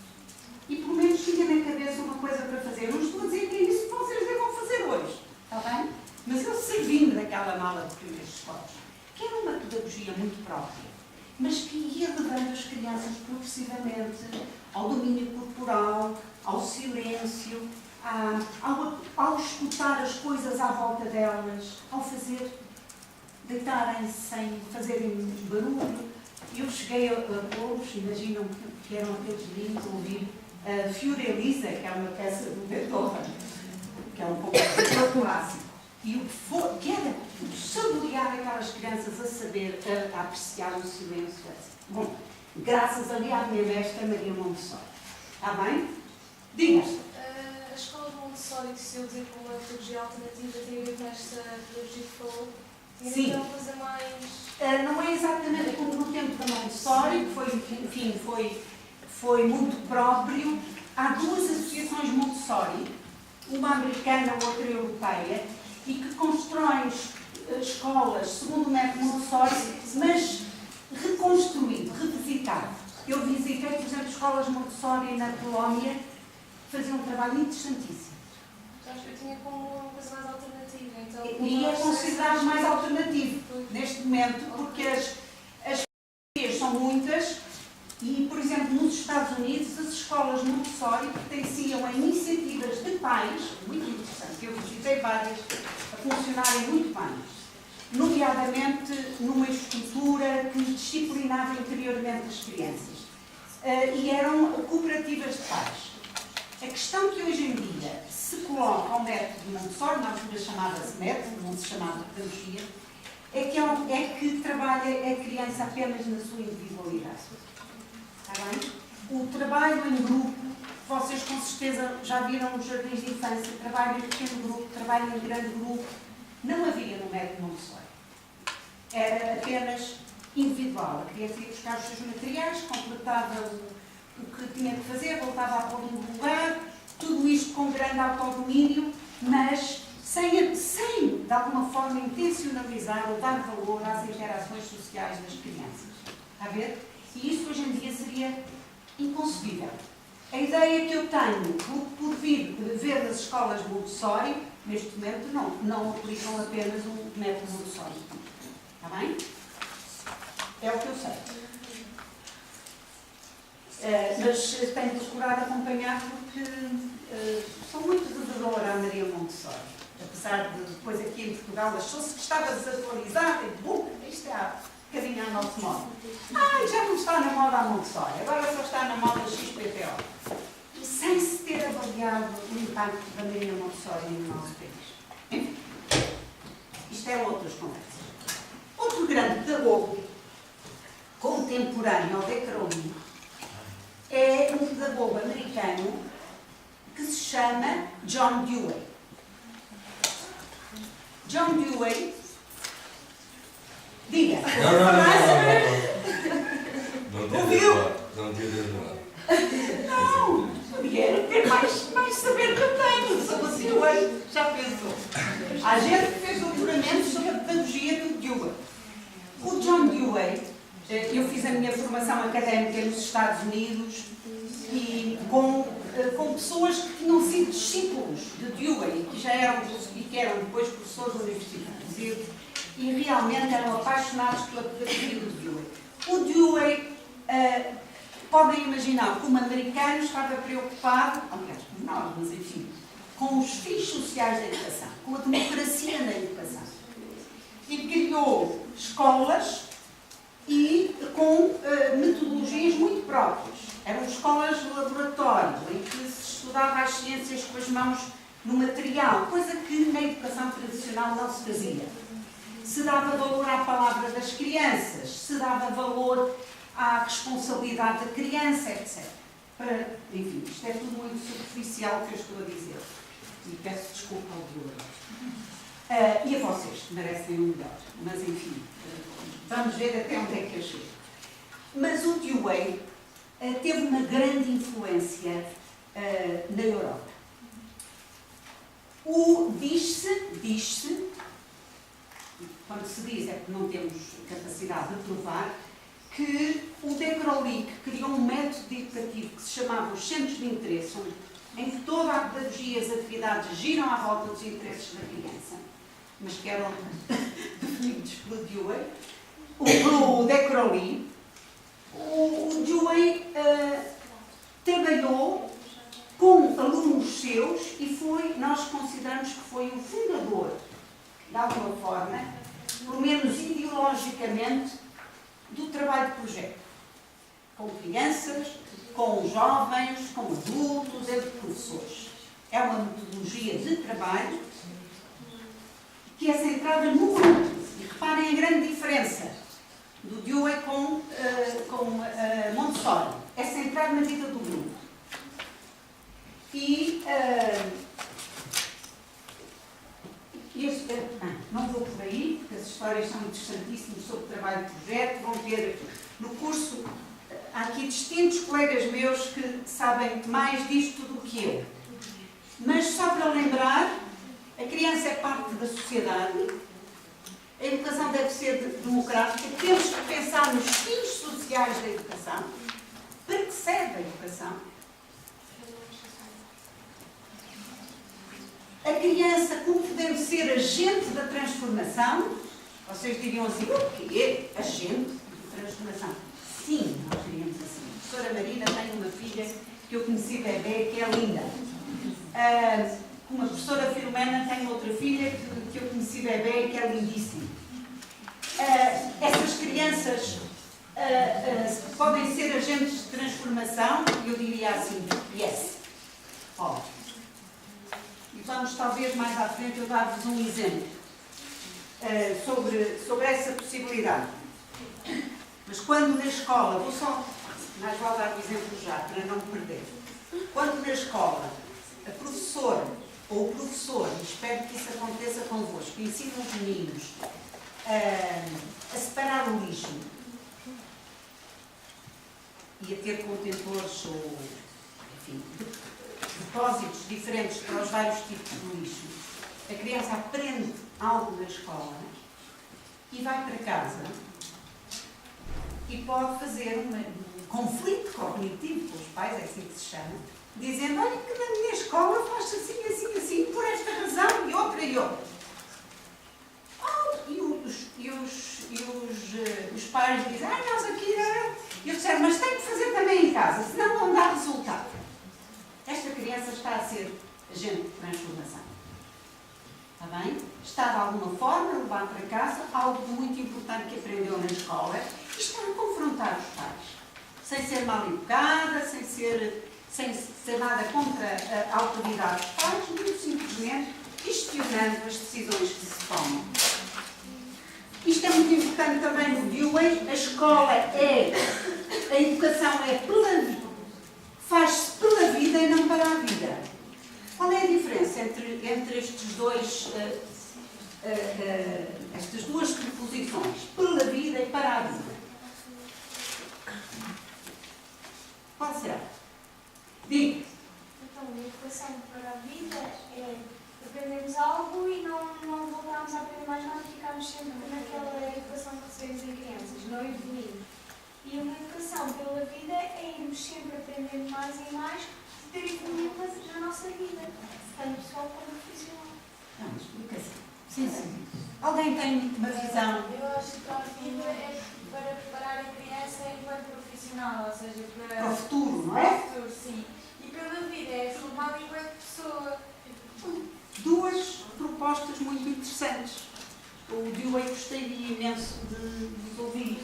E pelo menos tinha na cabeça uma coisa para fazer. Não estou a dizer que é isso que vocês devam fazer hoje, está bem? Mas eu servi-me daquela mala de primeiros socorros, que era uma pedagogia muito própria, mas que ia levando as crianças progressivamente ao domínio corporal, ao silêncio, ao escutar as coisas à volta delas, ao deitarem-se sem fazerem barulho. Eu cheguei a pô-los, imaginam que eram aqueles lindos, ouvir a Fiorelisa, que é uma peça do Beethoven, que é um compositor clássico, e o que era saborear aquelas crianças a saber, a apreciar o silêncio. Bom, graças ali à minha mestra Maria Montessori. Está bem? Diga.
A escola de Montessori que se usa como uma pedagogia alternativa tem a ver com esta pedagogia que falou?
Sim.
Então, coisa mais...
Não é exatamente como no tempo da Montessori, que foi muito próprio. Há duas associações Montessori, uma americana, outra europeia, e que constroem escolas segundo o método Montessori, mas reconstruído, revisitado. Eu visitei, por exemplo, escolas Montessori na Polónia, que faziam um trabalho interessantíssimo.
Eu tinha como uma coisa mais alternativa. Então,
E é considerado mais alternativo neste momento, porque as famílias são muitas e, por exemplo, nos Estados Unidos, as escolas Montessori pertenciam a iniciativas de pais, muito interessantes, eu visitei várias, a funcionarem muito bem, nomeadamente numa estrutura que disciplinava interiormente as crianças. E eram cooperativas de pais. A questão que hoje em dia se coloca ao método Montessori, na altura chamava-se método, não se chamava pedagogia, é que trabalha a criança apenas na sua individualidade. Está bem? O trabalho em grupo, vocês com certeza já viram nos jardins de infância, trabalho em pequeno grupo, trabalho em grande grupo, não havia no método Montessori. Era apenas individual. A criança ia buscar os seus materiais, completava o que tinha que fazer, voltava a pôr no lugar, tudo isto com grande autodomínio, mas sem de alguma forma intencionalizar ou dar valor às interações sociais das crianças. Está a ver? E isso hoje em dia seria inconcebível. A ideia que eu tenho por vir ver nas escolas Montessori, neste momento, não aplicam apenas o método Montessori. Está bem? É o que eu sei. Mas tenho procurado acompanhar porque sou muito devedora à Maria Montessori. Apesar de depois aqui em Portugal achou-se que estava desatualizada e isto é um bocadinho à nosso modo. Já não está na moda a Montessori, agora só está na moda XPTO. E sem se ter avaliado o impacto da Maria Montessori no nosso país. Enfim, isto é outras conversas. Outro grande pedagogo contemporâneo ao Decroly é um pedagogo americano que se chama John Dewey. John Dewey, diga.
Não.
Há gente que fez doutoramento sobre a pedagogia do Dewey. O John Dewey, eu fiz a minha formação académica nos Estados Unidos e com pessoas que tinham sido discípulos de Dewey, que já eram e que eram depois professores universitários e realmente eram apaixonados pela pedagogia do Dewey. O Dewey, podem imaginar, como americano estava preocupado, aliás, por nós, mas enfim, com os fins sociais da educação, com a democracia na educação. E criou escolas e com metodologias muito próprias. Eram escolas de laboratório, em que se estudava as ciências com as mãos no material, coisa que na educação tradicional não se fazia. Se dava valor à palavra das crianças, se dava valor à responsabilidade da criança, etc. Enfim, isto é tudo muito superficial o que eu estou a dizer. E peço desculpa ao Dewey. E a vocês, que merecem o melhor. Mas, enfim, vamos ver até onde é que eu chego. Mas o Dewey teve uma grande influência na Europa. Diz-se, quando se diz é porque não temos capacidade de provar, que o de Crowley criou um método educativo que se chamava os centros de interesse, em que toda a pedagogia e as atividades giram à volta dos interesses da criança, mas que eram definidos pelo Dewey, pelo de Crowley. O Dewey trabalhou com alunos seus e nós consideramos que foi o fundador, de alguma forma, pelo menos ideologicamente, do trabalho de projeto. Com crianças, com jovens, com adultos, entre professores. É uma metodologia de trabalho que é centrada no grupo. E reparem a grande diferença do Dewey com Montessori. É centrado na vida do grupo. E não vou por aí, porque as histórias são interessantíssimas sobre o trabalho de projeto. Vão ter no curso, há aqui distintos colegas meus que sabem mais disto do que eu. Mas só para lembrar, a criança é parte da sociedade, a educação deve ser democrática, temos que pensar nos fins sociais da educação, para que serve a educação. A criança, como podemos ser agente da transformação? Vocês diriam assim, o quê? Agente de transformação? Sim, nós diríamos assim. A professora Marina tem uma filha que eu conheci bebê, que é linda. Uma professora Filomena tem outra filha que eu conheci bebê, que é lindíssima. Essas crianças podem ser agentes de transformação? Eu diria assim, yes. Ó. E vamos, talvez, mais à frente, eu dar-vos um exemplo sobre essa possibilidade. Mas quando na escola, vou dar o exemplo já, para não me perder. Quando na escola, a professora ou o professor, e espero que isso aconteça convosco, ensina os meninos a separar o lixo e a ter contentores ou, enfim, depósitos diferentes para os vários tipos de lixo. A criança aprende algo na escola e vai para casa e pode fazer um conflito cognitivo com os pais, é assim que se chama, dizendo, olha que na minha escola faz-se assim, assim, assim, por esta razão e outra e outra. Os pais dizem, nós aqui não. E eu disseram, mas tem que fazer também em casa, senão não dá resultado. Esta criança está a ser agente de transformação. Está bem? Está de alguma forma a levar para casa algo muito importante que aprendeu na escola e está a confrontar os pais. Sem ser mal educada, sem ser nada contra a autoridade dos pais, muito simplesmente questionando as decisões que se tomam. Isto é muito importante também no Dewey. A escola a educação faz-se pela vida e não para a vida. Qual é a diferença entre estas duas proposições? Pela vida e para a vida. Qual será? Diga.
Então, a educação para a vida é aprendermos algo e não
começámos a aprender mais nada, ficámos sempre naquela educação que recebemos em crianças, não evoluímos. E uma educação pela vida é irmos sempre aprendendo mais e mais, ter evoluído na nossa vida, tanto pessoal como profissional.
Não, explica-se. Sim, sim. Alguém tem uma visão?
Eu acho que a vida é para preparar a criança enquanto profissional, ou seja,
Para o futuro, não
para
é?
o futuro, sim. E pela vida é formada enquanto pessoa.
Duas propostas muito interessantes. O Dewey gostaria imenso de ouvir,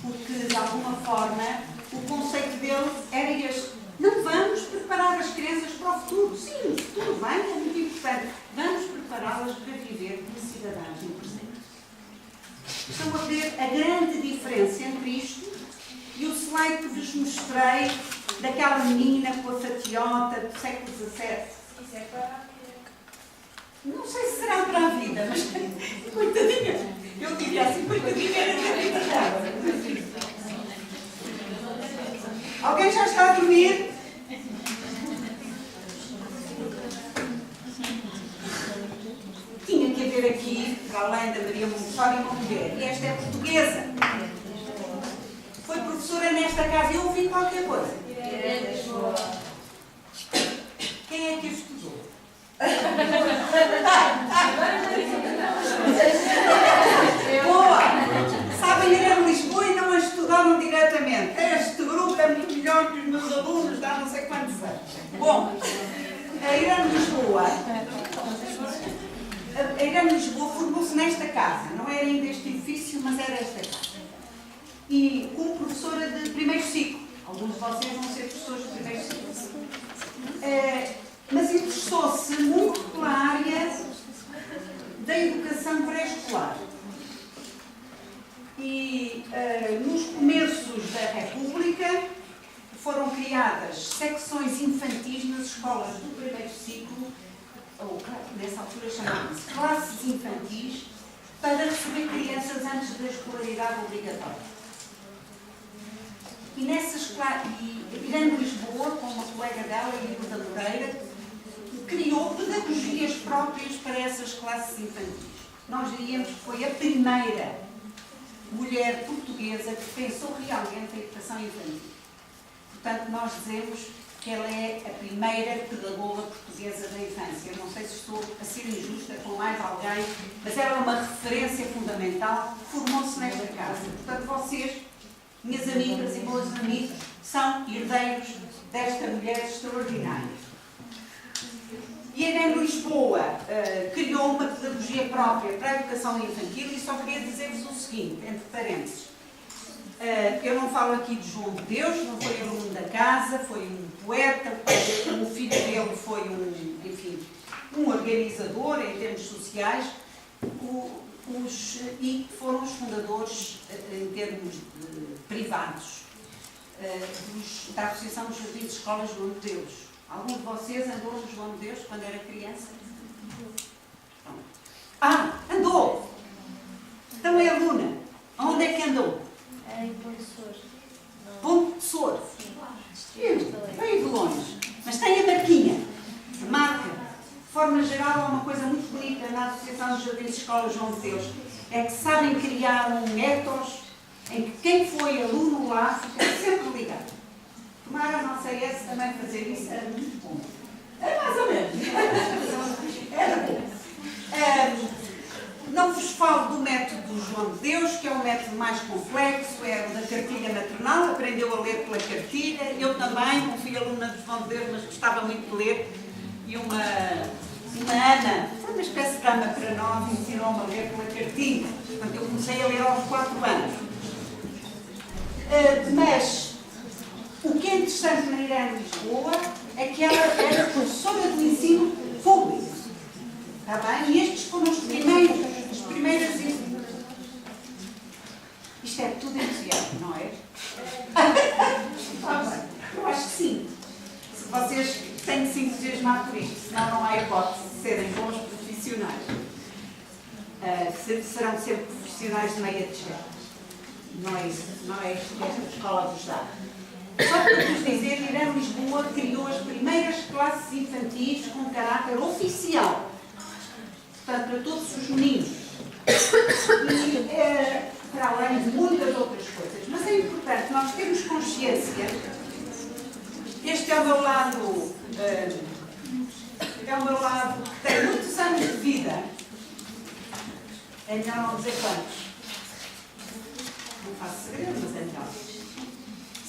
porque de alguma forma o conceito dele era este. Não vamos preparar as crianças para o futuro. Sim, o futuro vem, é muito importante. Vamos prepará-las para viver como cidadãos no presente. Estão a ver a grande diferença entre isto e o slide que vos mostrei daquela menina com a fatiota do século XVII.
Isso é para a vida.
Não sei se será para a vida, mas coitadinha. Eu diria assim, coitadinha era da vida dela. Alguém já está a dormir? Tinha que haver aqui, para além da Maria Montessori, uma mulher. E esta é portuguesa. Foi professora nesta casa. Eu ouvi qualquer coisa. Quem é que a estudou? Boa! Sabem, ir a Lisboa e não a estudaram diretamente. Este grupo é muito melhor que os meus alunos, dá não sei quantos anos. Bom, a Irã Lisboa formou-se nesta casa. Não era ainda este edifício, mas era esta casa. E como professora de primeiro ciclo. Alguns de vocês vão ser professores de primeiro ciclo. Mas interessou-se muito pela área da educação pré-escolar. E nos começos da República foram criadas secções infantis nas escolas do primeiro ciclo, ou nessa altura chamavam-se classes infantis, para receber crianças antes da escolaridade obrigatória. E nessas Irã Lisboa, com uma colega dela, Hilda Moreira, criou pedagogias próprias para essas classes infantis. Nós diríamos que foi a primeira mulher portuguesa que pensou realmente a educação infantil. Portanto, nós dizemos que ela é a primeira pedagoga portuguesa da infância. Eu não sei se estou a ser injusta com mais alguém, mas ela é uma referência fundamental, formou-se nesta casa. Portanto, vocês, minhas amigas e meus amigos, são herdeiros desta mulher extraordinária. E a Irã Lisboa criou uma pedagogia própria para a educação infantil e só queria dizer-vos o seguinte, entre parênteses. Eu não falo aqui de João de Deus, não foi aluno da casa, foi um poeta, o filho dele foi um organizador em termos sociais e foram os fundadores em termos privados da Associação dos Jardins de Escolas João de Deus. Algum de vocês andou no João de Deus quando era criança? Andou! Então é aluna. Onde é que andou?
Em Ponte de Sor.
Ponte de Sor. Veio de longe. Mas tem a marquinha. A marca. De forma geral, é uma coisa muito bonita na Associação dos Jardins de Escolas João de Deus. É que sabem criar um ethos em que quem foi aluno lá fica sempre ligado. Tomara a nossa ES também fazer isso, era muito bom. Era mais ou menos. Era bom. Não vos falo do método do João de Deus, que é um método mais complexo, é o da cartilha maternal, aprendeu a ler pela cartilha. Eu também, não fui aluna do João de Deus, mas gostava muito de ler. E uma Ana, foi uma espécie de dama para nós, ensinou-me a ler pela cartilha. Portanto, eu comecei a ler aos 4 anos. Mas o que é interessante na Irã Lisboa é que ela era professora do ensino público. Está bem? E estes foram as primeiras. Isto é tudo entusiasmo, não é? Eu acho que sim. Se vocês têm que se entusiasmar por isto, senão não há hipótese de serem bons profissionais. Serão sempre profissionais de meia tigela. Não é isso. Não é isto que esta escola vos dá. Só para vos dizer, Irã Lisboa criou as primeiras classes infantis com caráter oficial. portanto, para todos os meninos. E para além de muitas outras coisas. Mas é importante nós termos consciência. Este é o meu lado, que tem muitos anos de vida. É melhor não dizer quantos. Não faço segredo, mas é melhor.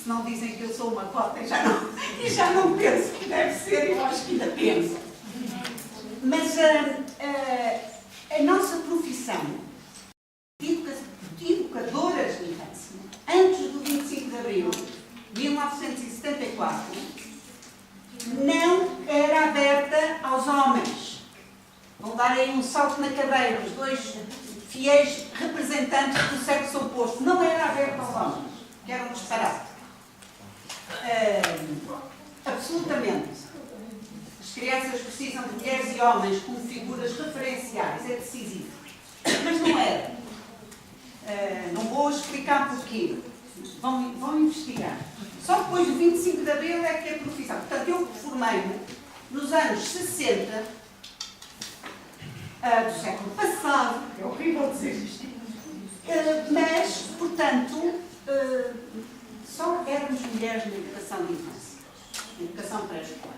Se não dizem que eu sou uma cota, e já não penso que deve ser, eu acho que ainda penso. Mas a nossa profissão de educadoras de infância, antes do 25 de abril de 1974, não era aberta aos homens. Vão dar aí um salto na cadeira, os dois fiéis representantes do sexo oposto. Não era aberta aos homens, que era um disparate. Absolutamente. As crianças precisam de mulheres e homens como figuras referenciais, é decisivo. Mas não era. Não vou explicar porquê. Vão investigar. Só depois do 25 de abril é que é profissão. Portanto, eu formei-me nos anos 60 do século passado. É horrível dizer isto. Mas, portanto, só éramos mulheres na educação de infância. Na educação pré-escolar.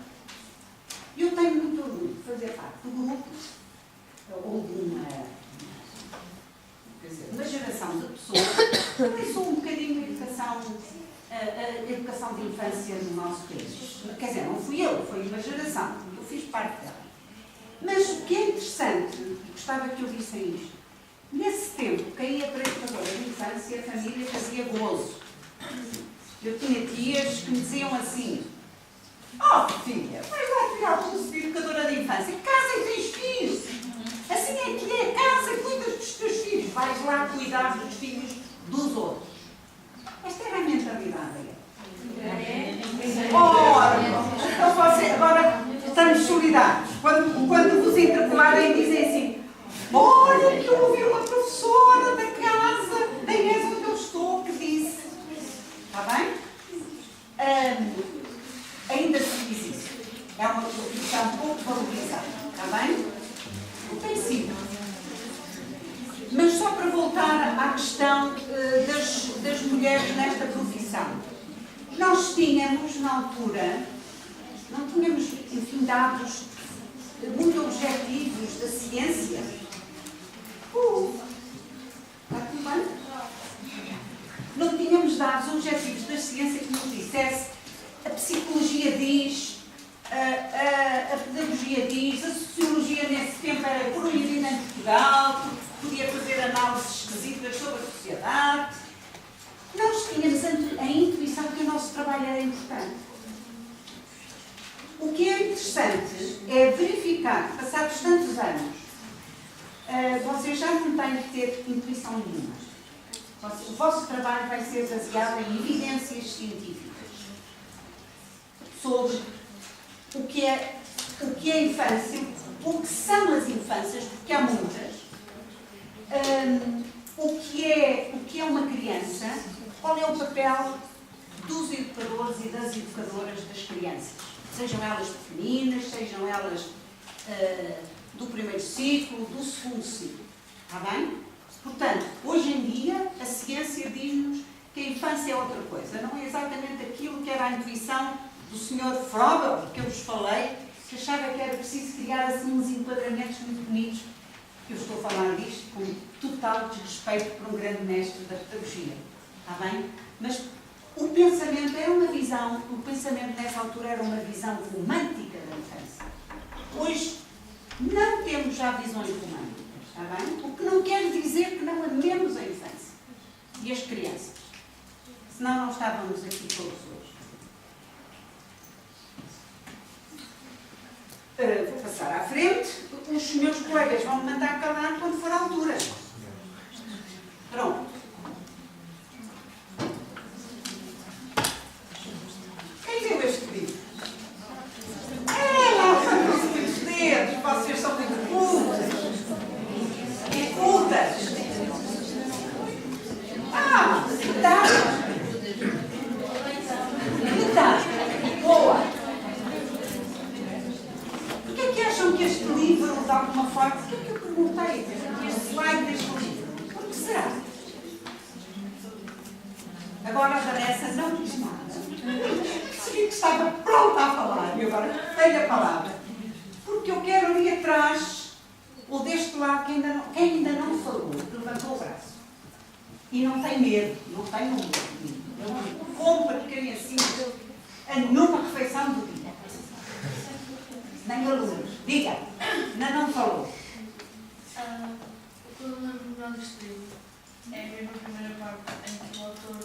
Eu tenho muito orgulho de fazer parte do grupo, ou de uma geração de pessoas. Também sou um bocadinho a educação de infância no nosso país. Quer dizer, não fui eu, foi uma geração. Eu fiz parte dela. Mas o que é interessante, e gostava que ouvissem isto, nesse tempo, quem ia para a educadora de infância, a família fazia gozo. Eu tinha tias que me diziam assim: oh filha, vais lá tirar o curso de educadora de infância, casa e tens filhos. Assim é que é, casa e cuidas dos teus filhos. Vais lá cuidar dos filhos dos outros. Esta era a mentalidade. Ora, então você, agora estamos solidários. Quando vos interpelarem, dizem assim: olha, que eu ouvi uma professora da casa, da Inês onde eu estou, que disse. Está bem? Ainda se diz isso. É uma profissão pouco valorizada. Está bem? Não tem sido. Mas só para voltar à questão das mulheres nesta profissão. Nós tínhamos, na altura, não tínhamos, enfim, dados muito objetivos da ciência. Está tudo bem? Não tínhamos dados objetivos da ciência que nos dissesse: a psicologia diz, a pedagogia diz, a sociologia nesse tempo era proibida em Portugal, podia fazer análises esquisitas sobre a sociedade. Nós tínhamos a intuição que o nosso trabalho era importante. O que é interessante é verificar que, passados tantos anos, vocês já não têm que ter intuição nenhuma. O vosso trabalho vai ser baseado em evidências científicas sobre o que é a infância, o que são as infâncias, porque há muitas, o que é uma criança, qual é o papel dos educadores e das educadoras das crianças, sejam elas pequeninas, sejam elas do primeiro ciclo, do segundo ciclo. Está bem? Portanto, hoje em dia, a ciência diz-nos que a infância é outra coisa. Não é exatamente aquilo que era a intuição do Sr. Frobel, que eu vos falei, que achava que era preciso criar assim uns enquadramentos muito bonitos. Eu estou a falar disto com total desrespeito por um grande mestre da pedagogia. Está bem? Mas o pensamento era uma visão, o pensamento nessa altura era uma visão romântica da infância. Hoje não temos já visões românticas. Está bem? O que não quer dizer que não amemos a infância e as crianças. Senão não estávamos aqui todos hoje. Vou passar à frente. Os meus colegas vão me mandar calar quando for a altura. Pronto. Quem deu este livro? Lá são muitos dedos. Vocês são muito cultos. Cultas. Tá. Boa. Por que é que acham que este livro, de alguma forma, por que é que eu pergunto estava pronta a falar e agora tenho a palavra. Porque eu quero ali atrás, ou deste lado, quem ainda não falou, que levantou o braço. E não tem medo, não tem medo. Eu não compro de criancinhas a nenhuma refeição do dia. Nem alunos. Diga, ainda não falou.
O que eu lembro melhor deste livro é mesmo a primeira parte em que o autor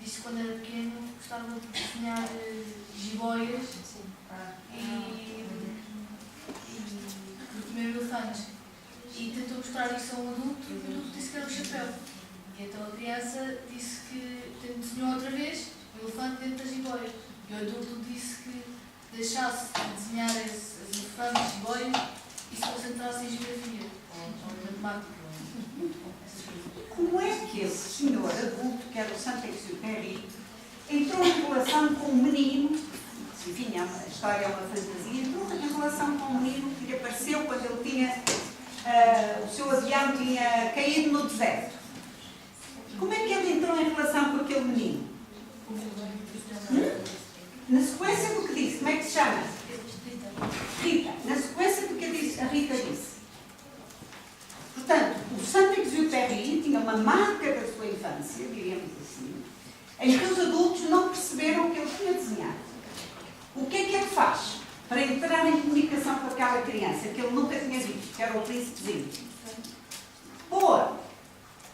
disse que quando era pequeno gostava de desenhar jiboias e de comer elefantes. E tentou mostrar isso a um adulto e o adulto disse que era o chapéu. E então a criança disse que desenhou outra vez o elefante dentro da jiboia. E o adulto disse que deixasse de desenhar as elefantes e jiboias e se concentrasse em geografia ou matemática.
Como é que esse senhor adulto, que era o Saint-Exupéry, entrou em relação com um menino, enfim, a história é uma fantasia, entrou em relação com um menino que lhe apareceu quando ele tinha, o seu avião tinha caído no deserto? Como é que ele entrou em relação com aquele menino? Na sequência do que disse, como é que se chama? Rita. Na sequência do que a Rita disse. Portanto, o Saint-Exupéry tinha uma marca da sua infância, diríamos assim, em que os adultos não perceberam o que ele tinha desenhado. O que é que ele faz para entrar em comunicação com aquela criança que ele nunca tinha visto, que era o príncipezinho? Boa!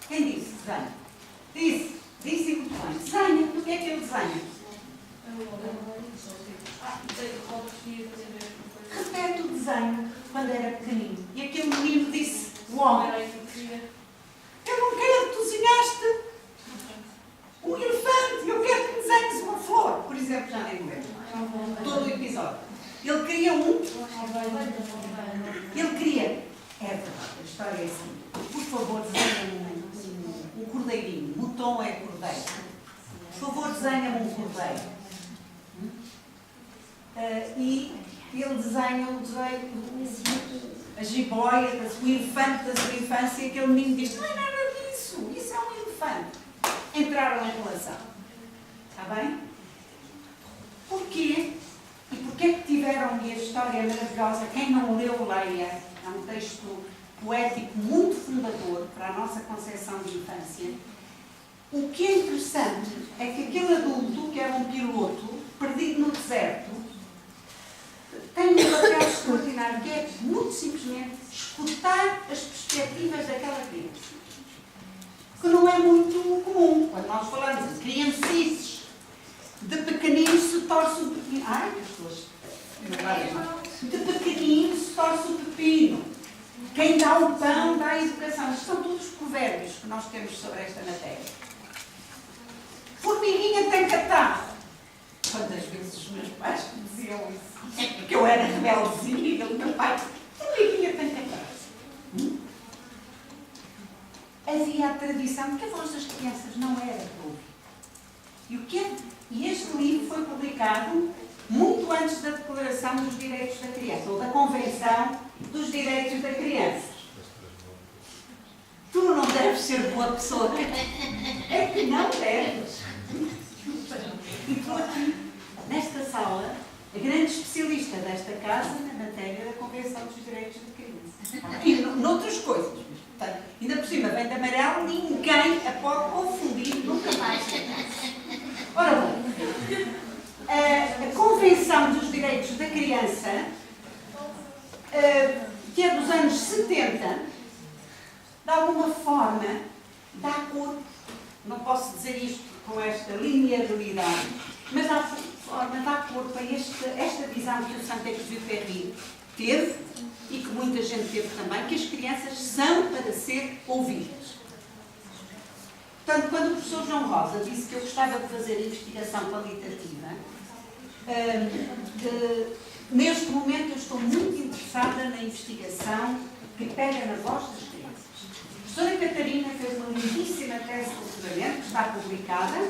Quem disse? Desenha. Disse muito bem. Desenha. O que é que ele desenha? Repete o desenho quando era pequenino. E aquele menino disse, o homem, eu não quero que tu desenhaste um elefante, eu quero que desenhes uma flor. Por exemplo, já nem lembro. Todo o episódio. Ele queria é verdade, a história é assim. Por favor, desenha-me um cordeirinho. O tom é cordeiro. Por favor, desenha-me um cordeiro. E ele desenha a jiboia, o elefante da sua infância, e aquele menino diz, não é nada disso, isso é um elefante. Entraram em relação. Está bem? Porquê? E porquê é que tiveram, e a história é maravilhosa, quem não leu, leia, é um texto poético muito fundador para a nossa concepção de infância. O que é interessante é que aquele adulto, que era um piloto, perdido no deserto, tem um papel extraordinário, que é, muito simplesmente, escutar as perspectivas daquela criança. Que não é muito comum. Quando nós falamos de criancices, de pequenino se torce o pepino. Ai, pessoas. De pequenino se torce o pepino. Quem dá o pão dá a educação. Isto são todos provérbios que nós temos sobre esta matéria. Formiguinha tem catarro. Quantas vezes os meus pais me diziam isso? Porque eu era rebeldezinha e ele, meu pai, formiguinha tem catarro. Havia a tradição que a voz das crianças não era para ouvir. E este livro foi publicado muito antes da Declaração dos Direitos da Criança, ou da Convenção dos Direitos da Criança. Tu não deves ser boa pessoa. É que não deves. E estou aqui, nesta sala, a grande especialista desta casa na matéria da Convenção dos Direitos da Criança. E noutras coisas. Portanto, ainda por cima, vem de amarelo, ninguém a pode confundir nunca mais. Ora bom, a Convenção dos Direitos da Criança, que é dos anos 70, de alguma forma, dá corpo, não posso dizer isto com esta linearidade, mas dá forma, dá corpo a esta visão que o Saint-Exupéry teve, e que muita gente teve também, que as crianças são para ser ouvidas. Portanto, quando o professor João Rosa disse que eu gostava de fazer investigação qualitativa, neste momento eu estou muito interessada na investigação que pega na voz das crianças. A professora Catarina fez uma lindíssima tese de doutoramento, que está publicada,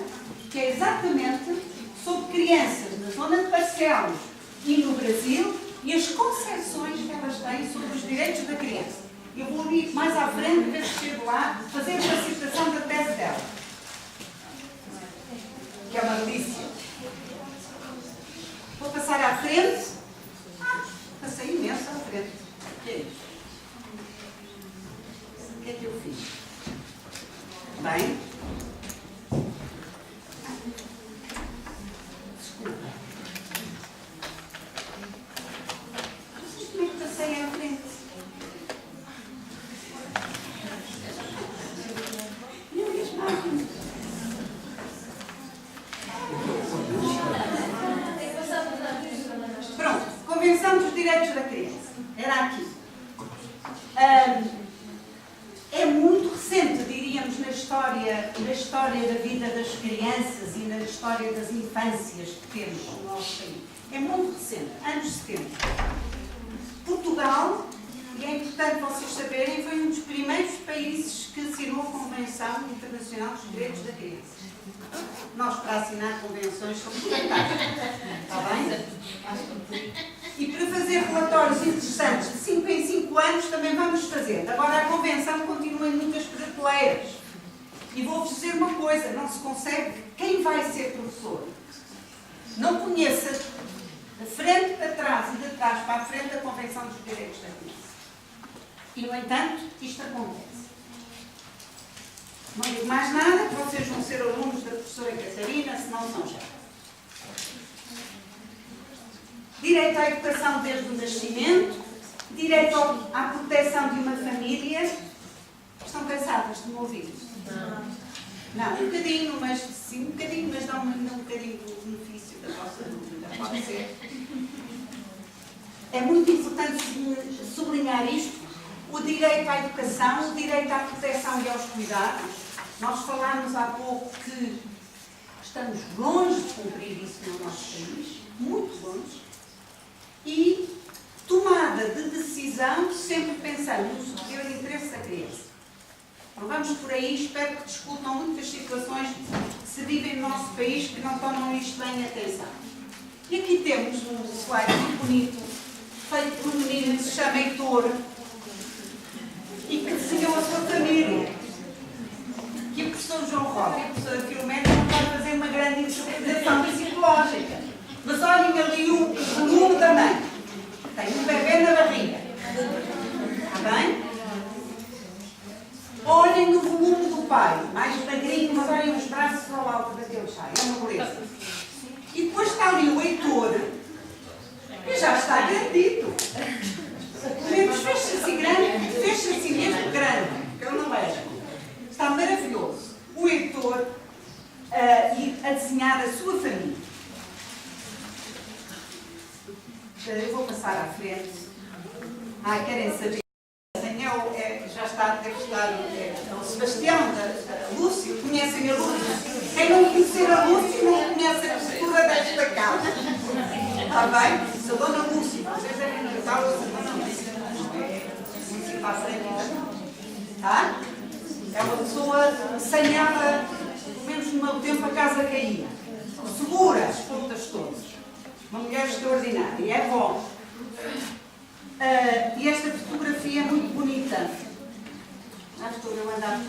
que é exatamente sobre crianças na zona de Barcelos e no Brasil, e as concepções que elas têm sobre os direitos da criança. Eu vou ir mais à frente, ver se chego lá, fazer uma citação da tese dela, que é uma delícia. frente. Passei imenso à frente. O que é isto? O que é que eu fiz? Bem. Desculpa. Vocês como é que passei à frente? Não, e as máquinas? Pronto, Convenção dos Direitos da Criança. Era aqui. É muito recente, diríamos, na história da vida das crianças e na história das infâncias que temos no nosso país. É muito recente, anos 70. Portugal, e é importante vocês saberem, foi um dos primeiros países que assinou a Convenção Internacional dos Direitos da Criança. Nós, para assinar convenções, somos fantásticos. Está bem? E para fazer relatórios interessantes de 5 em 5 anos também vamos fazendo. Agora a Convenção continua em muitas prateleiras. E vou-vos dizer uma coisa, não se consegue. Quem vai ser professor não conheça de frente para trás e de trás para a frente a Convenção dos Direitos da Criança. E, no entanto, isto acontece. Não digo mais nada, vocês vão ser alunos da professora Catarina, se não são já. Direito à educação desde o nascimento, direito à proteção de uma família. Estão cansadas de me ouvir? Não, um bocadinho, mas sim, um bocadinho, mas dá um bocadinho do benefício da vossa dúvida, pode ser. É muito importante sublinhar isto, o direito à educação, o direito à proteção e aos cuidados. Nós falámos há pouco que estamos longe de cumprir isso no nosso país, muito longe, e tomada de decisão sempre pensando no superior interesse da criança. Não vamos por aí, espero que discutam muitas situações que se vivem no nosso país que não tomam isto bem atenção. E aqui temos um slide muito bonito, feito por um menino que se chama Heitor e que desenhou a sua família. Que o professor João Roque e a professora Filomena não vai fazer uma grande interpretação psicológica. Mas olhem ali o volume da mãe. Tem um bebê na barriga. Está bem? Olhem o volume do pai. Mais magrinho, mas olhem os braços ao alto daquele chá. É uma beleza. E depois está ali o Heitor, que já está grandito. Menos fecha-se assim grande, fecha-se assim mesmo grande, que ele não é. Está maravilhoso. O Heitor a desenhar a sua família. Eu vou passar à frente. Querem saber? Já está, deve estar o Sebastião, da Lúcia. Conhecem a Lúcia? Quem não conhecer a Lúcia não conhece a postura desta casa. Está bem? Se a Dona Lúcia, vocês devem notar a Dona Lúcia. Lúcia para a frente. Tá? É uma pessoa que sanhava, pelo menos no meu tempo, a casa caía. Segura as pontas todas. Uma mulher extraordinária. E é bom. E esta fotografia é muito bonita. Já estou a mandar.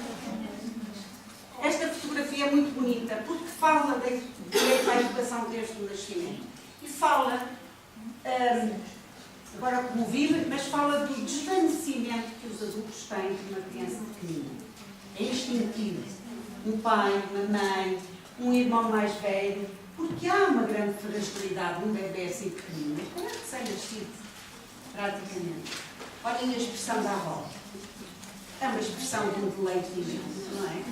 Esta fotografia é muito bonita porque fala do direito à educação desde o nascimento. E fala, agora como vive, mas fala do desvanecimento que os adultos têm de uma criança pequenina. É instintivo. Um pai, uma mãe, um irmão mais velho, porque há uma grande fragilidade num bebê assim pequenino. Como é que recém-nascido, praticamente? Olhem a expressão da avó. É uma expressão de um deleite imenso, não é?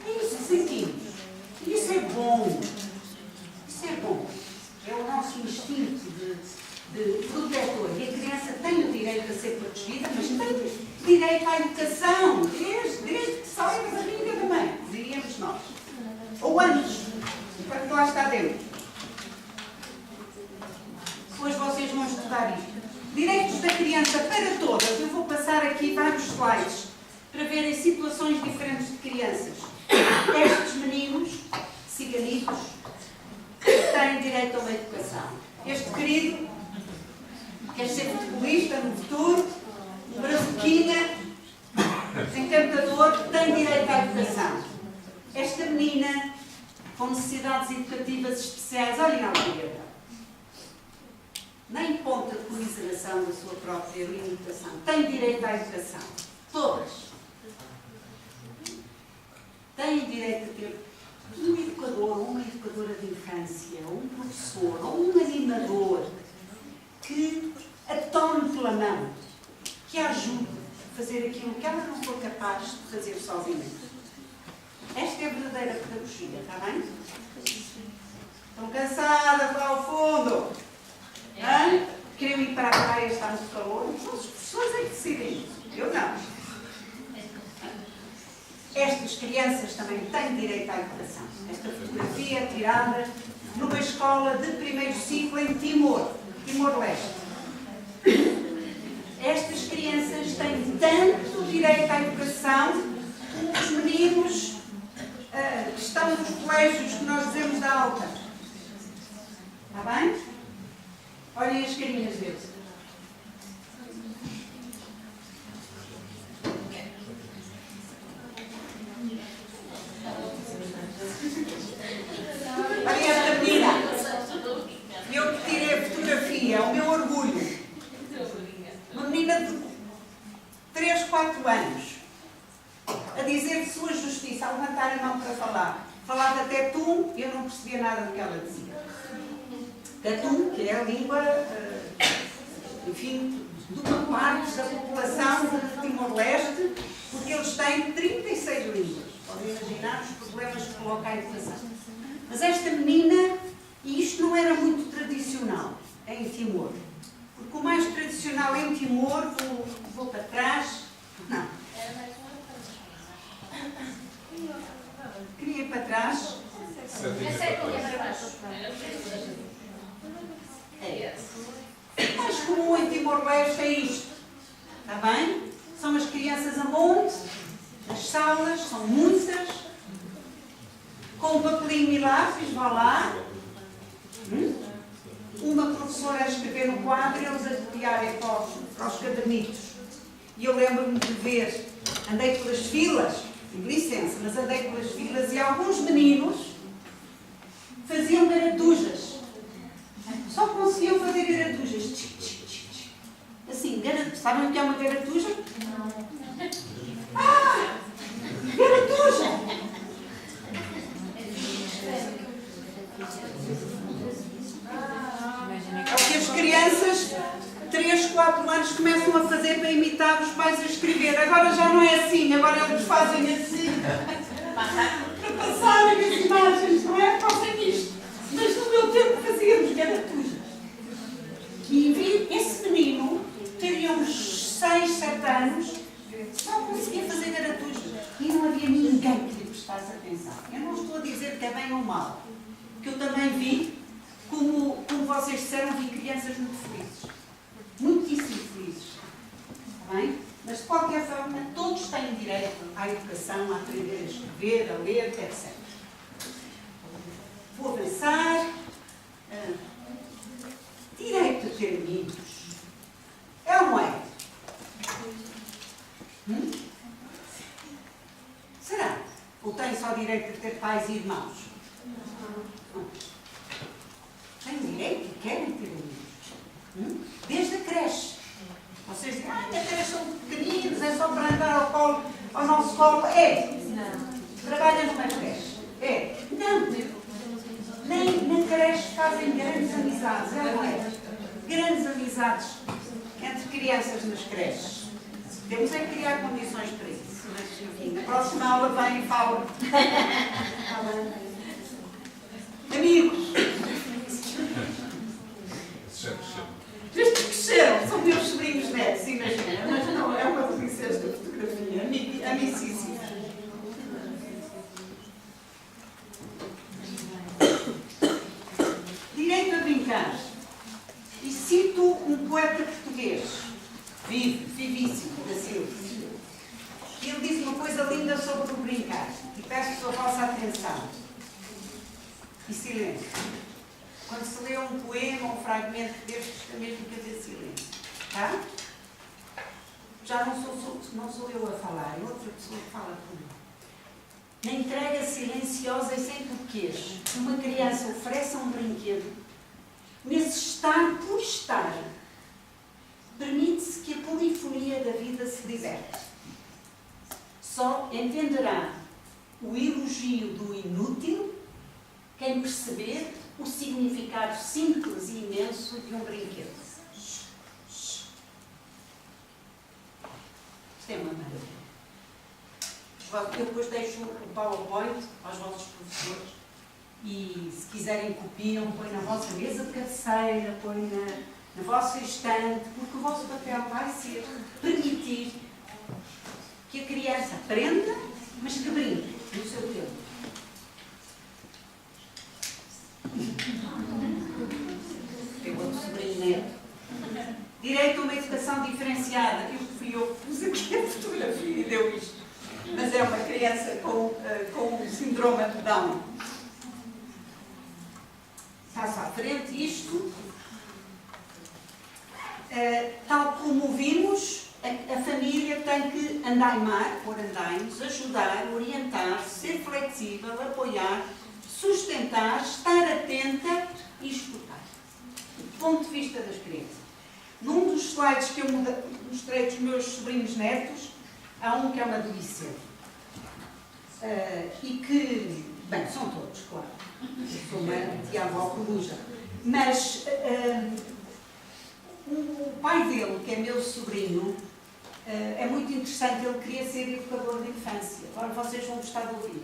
É isso que sentimos. E isso é bom. Isso é bom. É o nosso instinto de protetor. E a criança tem o direito a ser protegida, mas tem direito à educação, desde que sai da barriga da mãe, diríamos nós. Ou antes, enquanto lá está dentro. Depois vocês vão estudar isto. Direitos da criança para todas. Eu vou passar aqui vários slides para verem situações diferentes de crianças. Estes meninos, ciganitos, têm direito a uma educação. Este querido, quer ser futebolista no futuro, um brazuquinha, encantador, tem direito à educação. Esta menina, com necessidades educativas especiais, olhem à barriga. afirmação da sua própria limitação. Têm direito à educação. Todas. Têm direito a ter um educador, ou uma educadora de infância, ou um professor, ou um animador que a tome pela mão, que a ajude a fazer aquilo que ela não for capaz de fazer sozinha. Esta é a verdadeira pedagogia, está bem? Estão cansadas lá ao fundo? Hã? Queriam ir para a praia, está muito calor? São as pessoas é que decidem isso. Eu não. Estas crianças também têm direito à educação. Esta fotografia é tirada numa escola de primeiro ciclo em Timor-Leste. Estas crianças têm tanto direito à educação como os meninos que estão nos colégios que nós dizemos da alta. Está bem? Olhem as carinhas deles. Olha esta menina. Eu que tirei a fotografia, é o meu orgulho. Uma menina de 3, 4 anos. A dizer de sua justiça, a levantar a mão para falar. Falava até tu, eu não percebia nada do que ela dizia. Tetum, que é a língua, enfim, de uma parte da população de Timor-Leste, porque eles têm 36 línguas. Podem imaginar os problemas que coloca a educação. Mas esta menina, e isto não era muito tradicional em Timor, porque o mais tradicional em Timor, vou para trás, não. Queria ir para trás. É. O mais comum em Timor-Leste é isto. Está bem? São as crianças a monte, as salas, são muitas, com um papelinho e lápis, vá lá. Uma professora a escrever no quadro e eles a copiarem para os cadernitos. E eu lembro-me de ver, andei pelas filas, com licença, mas andei pelas filas e alguns meninos faziam garatujas. Só conseguiam fazer garatujas. Assim, sabem o que é uma garatuja? Não. Ah! Garatuja! É o que as crianças, 3, 4 anos, começam a fazer para imitar os pais a escrever. Agora já não é assim, agora eles fazem assim. Para passarem as imagens, não é? Fazem isto. Mas no meu tempo fazíamos garatujas. E vi esse menino, teria uns 6, 7 anos, só conseguia fazer garatujas. E não havia ninguém que lhe prestasse atenção. Eu não estou a dizer que é bem ou mal. Que eu também vi, como vocês disseram, vi crianças muito felizes. Muitíssimo felizes. Está bem? Mas de qualquer forma, todos têm direito à educação, a aprender a escrever, a ler, etc. Vou avançar. Direito a ter amigos. É ou não é? Será? Ou tem só direito a ter pais e irmãos? Não. Têm direito e querem ter amigos. Desde a creche. Vocês dizem, na creche são pequeninos, é só para andar ao nosso colo. É. Trabalha numa creche. É. Não. Nem na creche fazem grandes amizades, é ou não é? Grandes amizades entre crianças nas creches. Temos é que criar condições para isso. Mas, enfim, na próxima aula vem e fala. Amigos. Estes cresceram, são meus sobrinhos netos, imagina. Mas não, é uma delícia esta fotografia. Amicíssima. Direito a brincar. E cito um poeta português, vivíssimo, da Silva. E ele diz uma coisa linda sobre o brincar. E peço a vossa atenção. E silêncio. Quando se lê um poema ou um fragmento destes, é mesmo que haver silêncio. Tá? Já não sou eu a falar, é outra pessoa que fala por mim. Na entrega silenciosa e sem porquês, uma criança oferece um brinquedo, nesse estar por estar, permite-se que a polifonia da vida se liberte. Só entenderá o elogio do inútil quem perceber o significado simples e imenso de um brinquedo. Isto é uma maravilha. Eu depois deixo o PowerPoint aos vossos professores e, se quiserem, copiam, põem na vossa mesa de cabeceira, põem na vossa estante, porque o vosso papel vai ser permitir que a criança aprenda, mas que brinque no seu tempo. Pegou o sobrinho neto. Direito a uma educação diferenciada. Eu fui eu que pus aqui a fotografia e deu isto. Mas é uma criança com síndrome de Down. Passo à frente, isto, tal como vimos, a família tem que andaimar, pôr andaimes, ajudar, orientar, ser flexível, apoiar, sustentar, estar atenta e escutar. Do ponto de vista das crianças. Num dos slides que eu mostrei dos meus sobrinhos netos, há um que é uma adolescente. E que, bem, são todos, claro. Eu sou uma tia-avó coruja. Mas o pai dele, que é meu sobrinho, é muito interessante. Ele queria ser educador de infância. Agora vocês vão gostar de ouvir.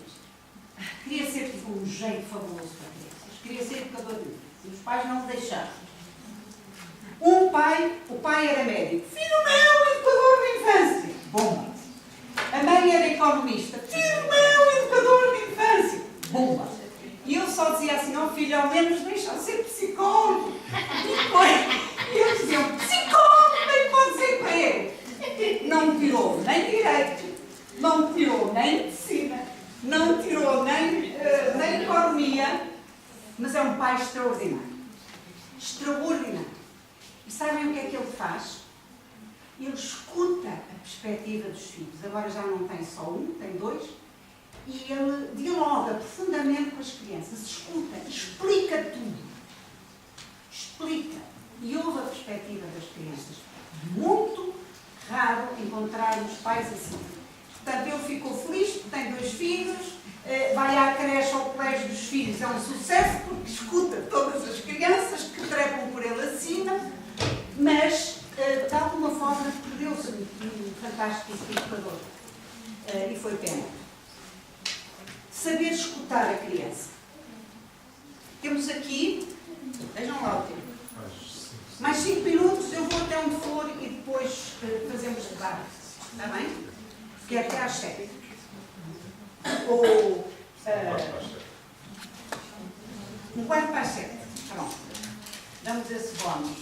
Queria ser tipo um jeito fabuloso para crianças. Queria ser educador de infância. E os pais não o deixaram. O pai era médico. Filho meu, educador de infância. Bomba. A mãe era economista. Filho meu, educador de infância. Bomba. E eu só dizia assim, não filho, ao menos deixa ser psicólogo. E eles diziam, psicólogo, nem pode ser para ele. Não me tirou nem direito, não me tirou nem medicina, não me tirou nem economia, mas é um pai extraordinário. Extraordinário. E sabem o que é que ele faz? Ele escuta a perspectiva dos filhos. Agora já não tem só um, tem dois. E ele dialoga profundamente com as crianças. Escuta, explica tudo. Explica. E ouve a perspectiva das crianças. Muito raro encontrarmos pais assim. Portanto, ele ficou feliz porque tem 2 filhos. Vai à creche, ao colégio dos filhos. É um sucesso porque escuta todas as crianças que trepam por ele acima. Mas, de alguma forma, perdeu-se um fantástico educador. E foi pena. Saber escutar a criança. Temos aqui, vejam lá o tempo. Mais 5 minutos, eu vou até onde for e depois fazemos debate. Está bem? Que é até às 7. Ou... um quarto para as 7. Pronto. Damos esse bónus.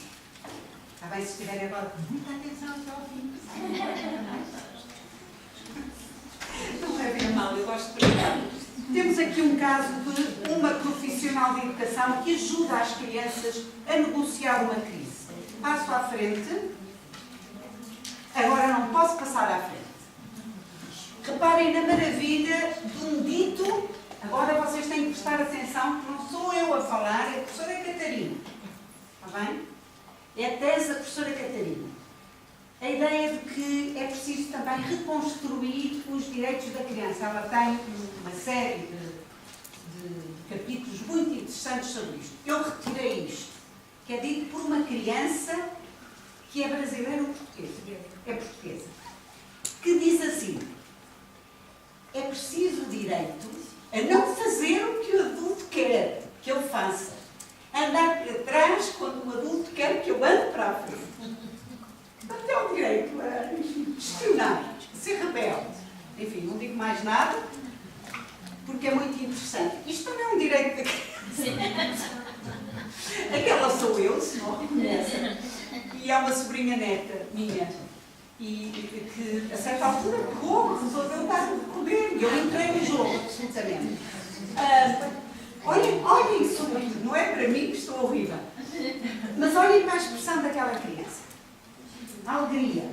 Está bem, se estiverem agora muita atenção até ao fim. Não vai ver mal, eu gosto de brincar. Temos aqui um caso de uma profissional de educação que ajuda as crianças a negociar uma crise. Passo à frente. Agora não posso passar à frente. Reparem na maravilha de um dito. Agora vocês têm que prestar atenção, porque não sou eu a falar, é a professora Catarina. Está bem? É a tese da professora Catarina. A ideia de que é preciso também reconstruir os direitos da criança. Ela tem uma série de capítulos muito interessantes sobre isto. Eu retirei isto, que é dito por uma criança que é brasileira ou portuguesa. É portuguesa. Que diz assim: é preciso o direito a não fazer o que o adulto quer que eu faça. Andar para trás quando o adulto quer que eu ande para a frente. Portanto, é o direito a questionar, a ser rebelde. Enfim, não digo mais nada, porque é muito interessante. Isto também é um direito da criança. Aquela sou eu, se não reconhecem. E há uma sobrinha neta minha, e que a certa altura pegou, resolveu dar-me de comer. E eu entrei no jogo, absolutamente. Olhem isso, não é para mim que estou horrível. Mas olhem para a expressão daquela criança. A alegria,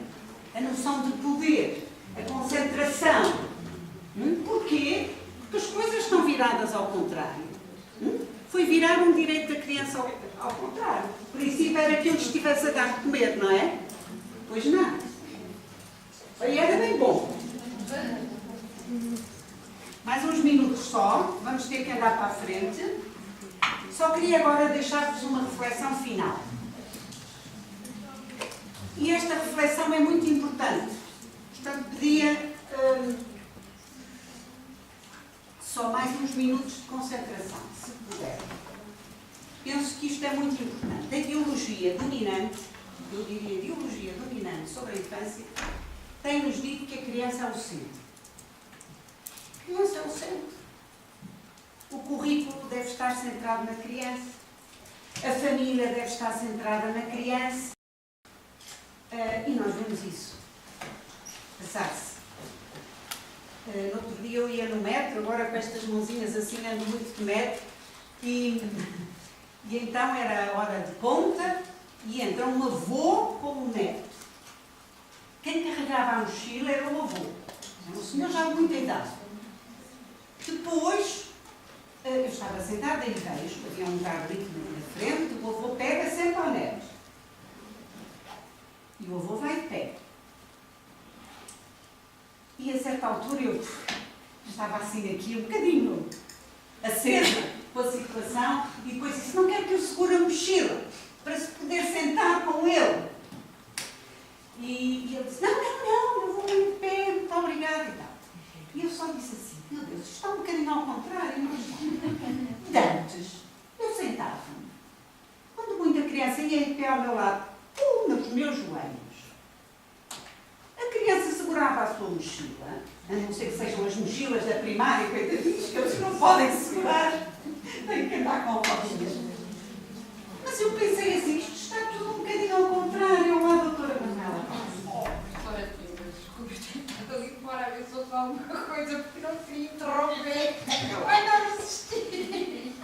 a noção de poder, a concentração. Porquê? Porque as coisas estão viradas ao contrário. Foi virar um direito da criança ao contrário. O princípio era que eu lhes estivesse a dar de comer, não é? Pois não. Aí era bem bom. Mais uns minutos só, vamos ter que andar para a frente. Só queria agora deixar-vos uma reflexão final. E esta reflexão é muito importante. Portanto, pedia só mais uns minutos de concentração, se puder. Penso que isto é muito importante. A ideologia dominante, eu diria a ideologia dominante sobre a infância, tem-nos dito que a criança é o centro. A criança é o centro. O currículo deve estar centrado na criança. A família deve estar centrada na criança. E nós vemos isso passar-se. No outro dia eu ia no metro, agora com estas mãozinhas assim, ando muito de metro, e então era a hora de ponta, e entra um avô com um neto. Quem carregava a mochila era o avô. Era um senhor já de muita idade. Depois, eu estava sentada e vejo, havia um cabrito na frente, o avô pega sempre ao neto. E o avô vai de pé. E a certa altura eu estava assim aqui um bocadinho acesa com a situação e depois disse, não quero que eu segure a mochila para se poder sentar com ele. E ele disse, não, eu vou ir de pé, muito obrigada e tal. E eu só disse assim, meu Deus, isto está um bocadinho ao contrário, não está? De antes, eu sentava-me. Quando muita criança ia de pé ao meu lado, nos meus joelhos. A criança segurava a sua mochila, a não ser que sejam as mochilas da primária, coitadinhos, que eles não podem segurar, têm que andar com rodinhas. Mas eu pensei assim, isto está tudo um bocadinho ao contrário, ao lado da doutora Manuela.
Estou ali fora a ver se eu falo alguma coisa porque não queria interromper. Ai, não resisti.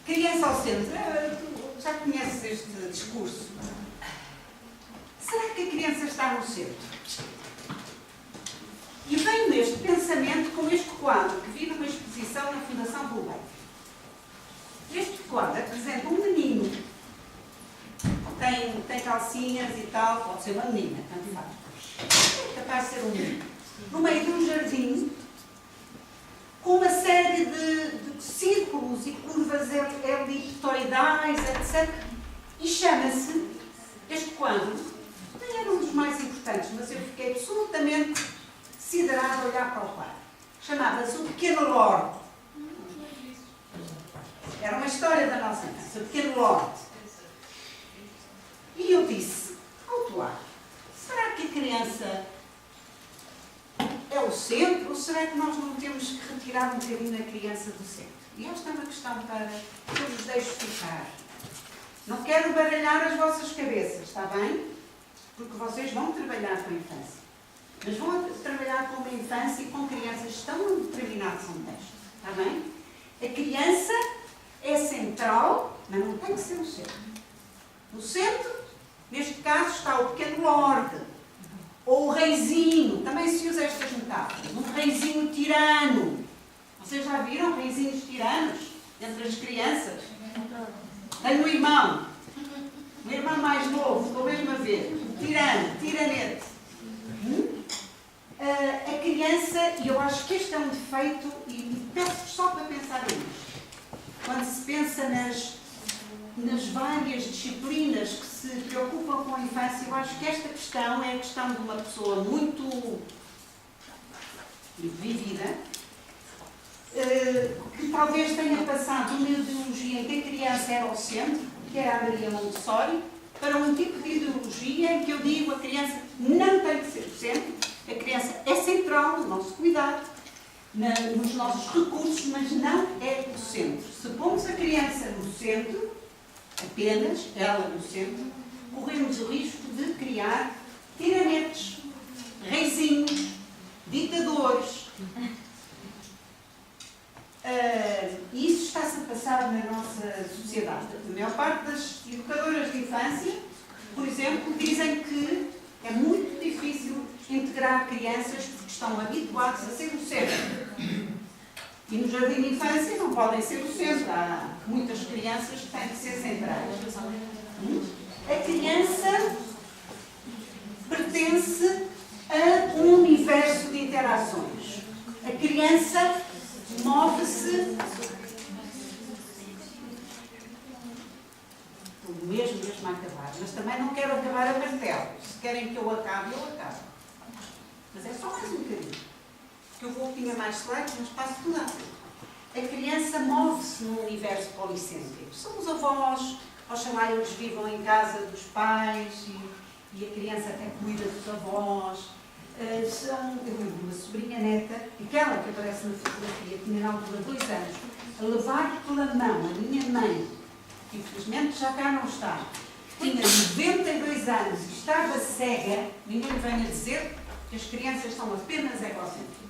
Criança ao centro, tu já conheces este discurso. Será que a criança está no centro? E venho neste pensamento com este quadro que vi numa exposição na Fundação Boleiro. Este quadro apresenta um menino. Tem calcinhas e tal, pode ser uma menina, tanto faz. É capaz de ser um menino. No meio de um jardim, com uma série de círculos e curvas elipsoidais, etc. E chama-se, este quadro, nem era um dos mais importantes, mas eu fiquei absolutamente siderada a olhar para o quadro. Chamava-se O Pequeno Lorde. Era uma história da nossa infância, O Pequeno Lorde. E eu disse, alto lá, será que a criança é o centro, ou será que nós não temos que retirar um bocadinho a criança do centro? E esta é uma questão para que eu vos deixo ficar. Não quero baralhar as vossas cabeças, está bem? Porque vocês vão trabalhar com a infância. Mas vão trabalhar com uma infância e com crianças que estão num determinado contexto, está bem? A criança é central, mas não tem que ser o centro. No centro, neste caso, está o Pequeno Lorde. Ou o reizinho, também se usa estas metáforas. Um reizinho tirano. Vocês já viram reizinhos tiranos entre as crianças? Tenho um irmão mais novo, estou mesmo a ver. Tirano, tiranete. A criança, e eu acho que este é um defeito, e peço só para pensar nisto. Quando se pensa nas várias disciplinas que se preocupam com a infância, eu acho que esta questão é a questão de uma pessoa muito vivida, que talvez tenha passado uma ideologia em que a criança era o centro, que era a Maria Montessori, para um tipo de ideologia em que eu digo a criança não tem que ser o centro, a criança é central no nosso cuidado, nos nossos recursos, mas não é o centro. Se pomos a criança no centro, apenas ela no centro, corremos o risco de criar tiranetes, reizinhos, ditadores. Isso está-se a passar na nossa sociedade. A maior parte das educadoras de infância, por exemplo, dizem que é muito difícil integrar crianças porque estão habituadas a ser o centro. E no jardim de infância não podem ser o centro. Há muitas crianças que têm que ser centrais. A criança pertence a um universo de interações. A criança move-se mesmo a acabar, mas também não quero acabar a martelo. Se querem que eu acabe, eu acabo. Mas é só mais um bocadinho. Porque eu vou tinha mais slides, mas passo tudo à frente. A criança move-se num universo policêntrico. São os avós, oxalá eles vivam em casa dos pais e a criança até cuida dos avós. São, eu lembro, uma sobrinha neta, aquela que aparece na fotografia, tinha na altura 2 anos, a levar pela mão a minha mãe, que infelizmente já cá não está, tinha 92 anos e estava cega. Ninguém me venha dizer que as crianças são apenas egocêntricas.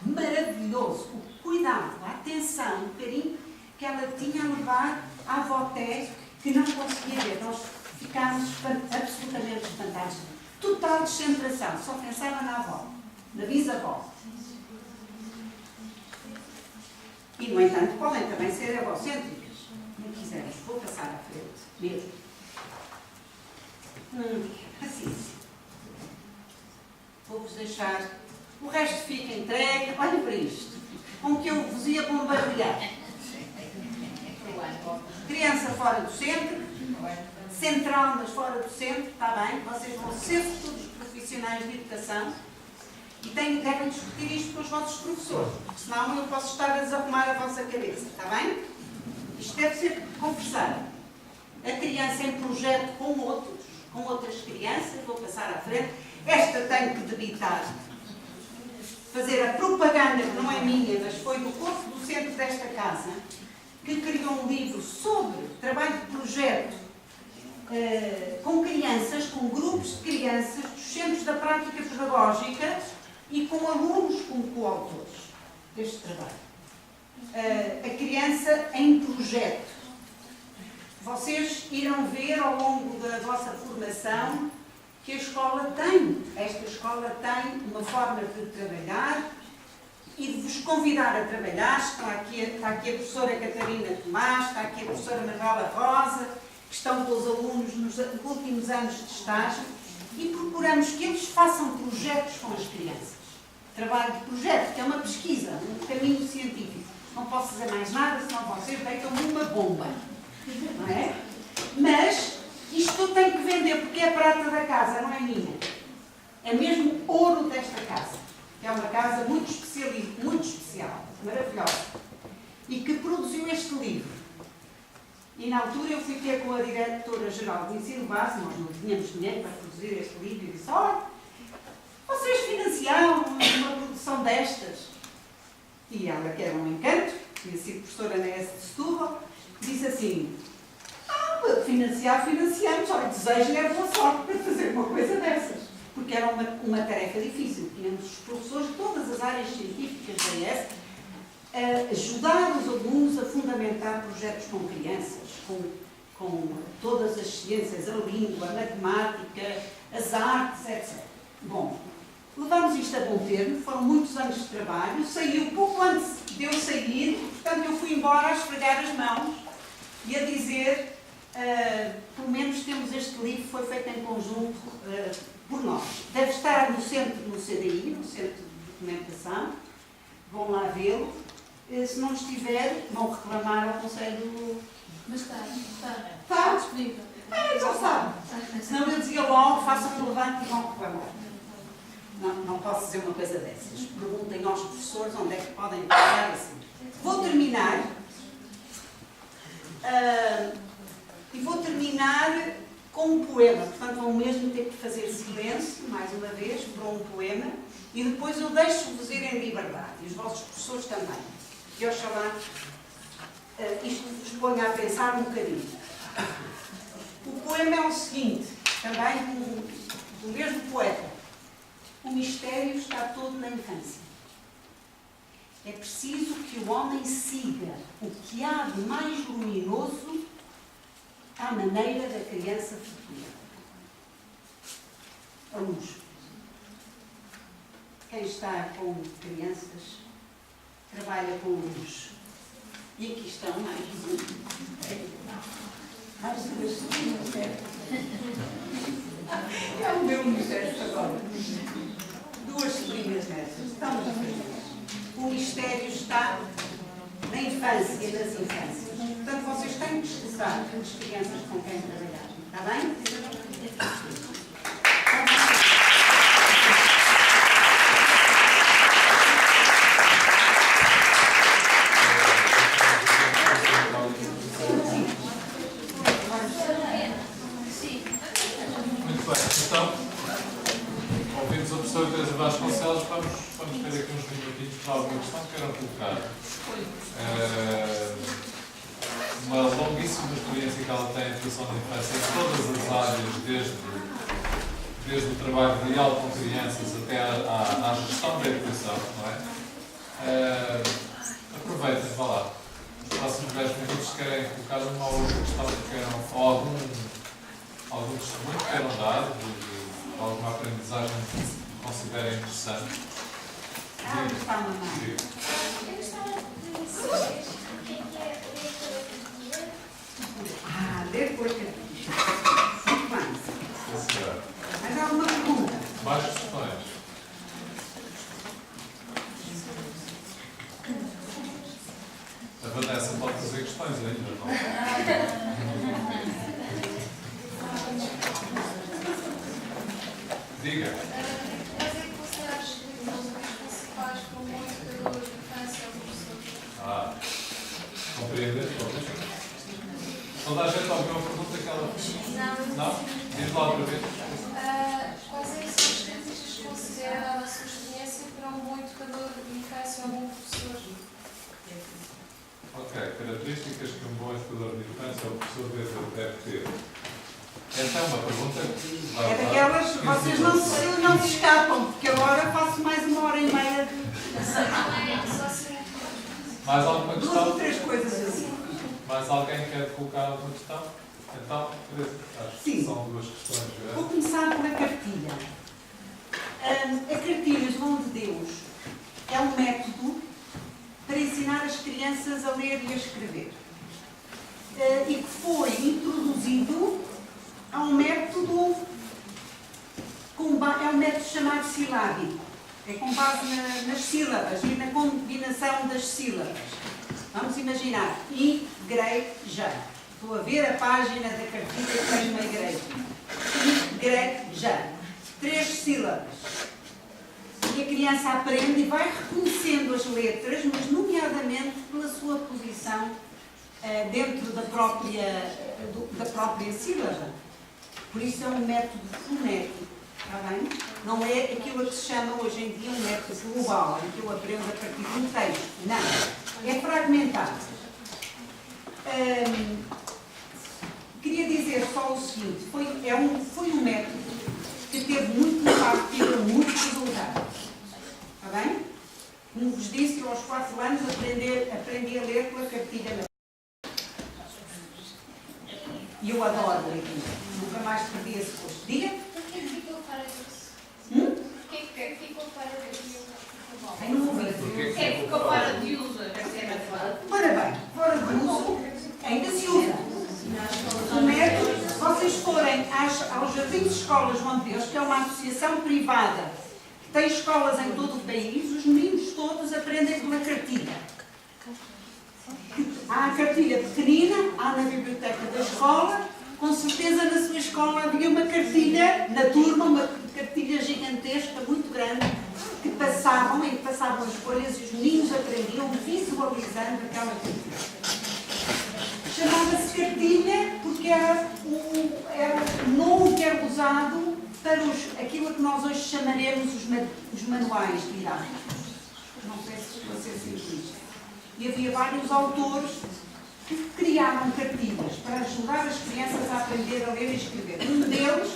Maravilhoso o cuidado, a atenção, o carinho que ela tinha a levar à avó-té, que não conseguia ver. Nós ficámos absolutamente espantados. Total descentração, só pensava na avó, na bisavó. E, no entanto, podem também ser egocêntricas. Não quisermos, vou passar à frente, mesmo. Assim. Vou-vos deixar. O resto fica entregue. Olhem para isto. Com que eu vos ia bombardear. Criança fora do centro. Central, mas fora do centro. Está bem? Vocês vão ser futuros profissionais de educação. E devem discutir isto com os vossos professores. Porque senão eu posso estar a desarrumar a vossa cabeça. Está bem? Isto deve ser conversado. A criança em projeto com outros. Com outras crianças. Vou passar à frente. Esta tenho que debitar. Fazer a propaganda, que não é minha, mas foi do corpo docente desta casa, que criou um livro sobre trabalho de projeto com crianças, com grupos de crianças, dos centros da prática pedagógica e com alunos como coautores deste trabalho. A criança em projeto. Vocês irão ver ao longo da vossa formação que a escola tem, esta escola tem uma forma de trabalhar e de vos convidar a trabalhar. Está aqui a professora Catarina Tomás, está aqui a professora Manuela Rosa, que estão com os alunos nos últimos anos de estágio, e procuramos que eles façam projetos com as crianças. Trabalho de projeto, que é uma pesquisa, um caminho científico. Não posso dizer mais nada, senão vocês deitam-me uma bomba. Não é? Mas isto eu tenho que vender, porque é a prata da casa, não é minha. É mesmo ouro desta casa. É uma casa muito especial, maravilhosa. E que produziu este livro. E na altura eu fui ter com a diretora-geral de ensino básico, nós não tínhamos dinheiro para produzir este livro, e disse: olha, vocês financiaram uma produção destas? E ela, que era um encanto, tinha sido professora na ES de Setúbal, disse assim: financiamos, olha, desejo-lhe a boa sorte para fazer uma coisa dessas. Porque era uma tarefa difícil. Tínhamos os professores de todas as áreas científicas da ES a ajudar os alunos a fundamentar projetos com crianças, com todas as ciências, a língua, a matemática, as artes, etc. Bom, levámos isto a bom termo, foram muitos anos de trabalho, saiu pouco antes de eu sair, portanto eu fui embora a esfregar as mãos e a dizer... pelo menos temos este livro, foi feito em conjunto por nós. Deve estar no centro, no CDI, no Centro de Documentação. Vão lá vê-lo. Se não estiver, vão reclamar ao Conselho.
Mas está
Está
disponível.
Já sabe. Senão eu dizia logo, façam um levante e vão reclamar. Não posso dizer uma coisa dessas. Perguntem aos professores onde é que podem pegar assim. Vou terminar. E vou terminar com um poema. Portanto, vão mesmo ter que fazer silêncio, mais uma vez, para um poema. E depois eu deixo-vos ir em liberdade. E os vossos professores também. E oxalá isto vos ponha a pensar um bocadinho. O poema é o seguinte, também do mesmo poeta. O mistério está todo na infância. É preciso que o homem siga o que há de mais luminoso à maneira da criança futura. A luz. Quem está com crianças trabalha com luz. E aqui estão mais duas. Mais duas. É o meu universo agora. Duas sobrinhas nessas. Estamos felizes. O mistério está na infância e nas infâncias. Portanto, vocês têm que escutar as crianças com quem trabalhar. Está bem?
Muito bem, então, ouvimos a professora Teresa Vasconcelos, vamos ter aqui uns minutinhos para alguma questão que queiram colocar. Uma longuíssima experiência que ela tem em educação de infância em todas as áreas, desde o trabalho real com crianças até à gestão da educação, não é? Aproveitem, vá lá. Nos próximos 10 minutos querem colocar uma ou outra questão que queiram, ou algum testemunho que queiram dar, de alguma aprendizagem que considerem interessante.
Ah, está a mamãe.
Eu gostava de saber o que é leitura.
Ah, ler por aqui. Muito bem.
Sim, senhora.
Mais alguma pergunta?
Mais questões? A Vanessa pode fazer questões ainda, não? Diga.
Mas é que você acha que os objetivos principais como o educador de infância ou professor?
Compreender todos. Toda a gente ouviu a pergunta que ela fez? Não? Diz lá outra vez.
Quais são as características que considera, dada a sua experiência, para um bom educador de infância ou um bom professor?
Ok, características que um bom educador de infância ou professor deve ter. Essa é uma pergunta que vai
É daquelas, vocês não se escapam, porque agora faço mais 1h30 de
Só assim.
Mais alguma
duas
questão?
ou três coisas assim.
Mais alguém quer colocar alguma questão? Então, Teresa, acho que
Sim.
são duas questões.
Vou começar pela cartilha. A cartilha João de Deus é um método para ensinar as crianças a ler e a escrever. E que foi introduzido a um método, é um método chamado silábico. É com base nas sílabas e na combinação das sílabas. Vamos imaginar, igreja. Estou a ver a página da cartilha que tem uma igreja. Igreja. 3 sílabas. E a criança aprende e vai reconhecendo as letras, mas nomeadamente pela sua posição dentro da própria sílaba. Por isso é um método fonético, está bem? Não é aquilo que se chama hoje em dia um método global, em que eu aprendo a partir de um texto. Não. É fragmentado. Queria dizer só o seguinte, foi um método que teve muito impacto e deu muitos resultados. Está bem? Como vos disse, eu aos 4 anos aprendi a ler pela cartilha. E eu adoro ler. Nunca mais perdi esse gosto. Diga?
Porquê que ficou para isso? Porquê que ficou para isso?
Ai, não ouvi.
Porquê é que ficou fora de uso?
Ora bem, fora de uso, ainda se usa. O método, se vocês forem aos Jardins de Escolas João de Deus, que é uma associação privada, que tem escolas em todo o país, os meninos todos aprendem pela cartilha. Há a cartilha pequenina, há na biblioteca da escola, com certeza na sua escola havia uma cartilha, na turma, uma cartilha gigantesca, muito grande, em que passavam as folhas e os meninos aprendiam visualizando aquela cartilha. Chamava-se cartilha porque era o nome que era usado para aquilo que nós hoje chamaremos os manuais didáticos. Não sei se estou a ser simplista. E havia vários autores que criaram cartilhas para ajudar as crianças a aprender a ler e escrever. Um deles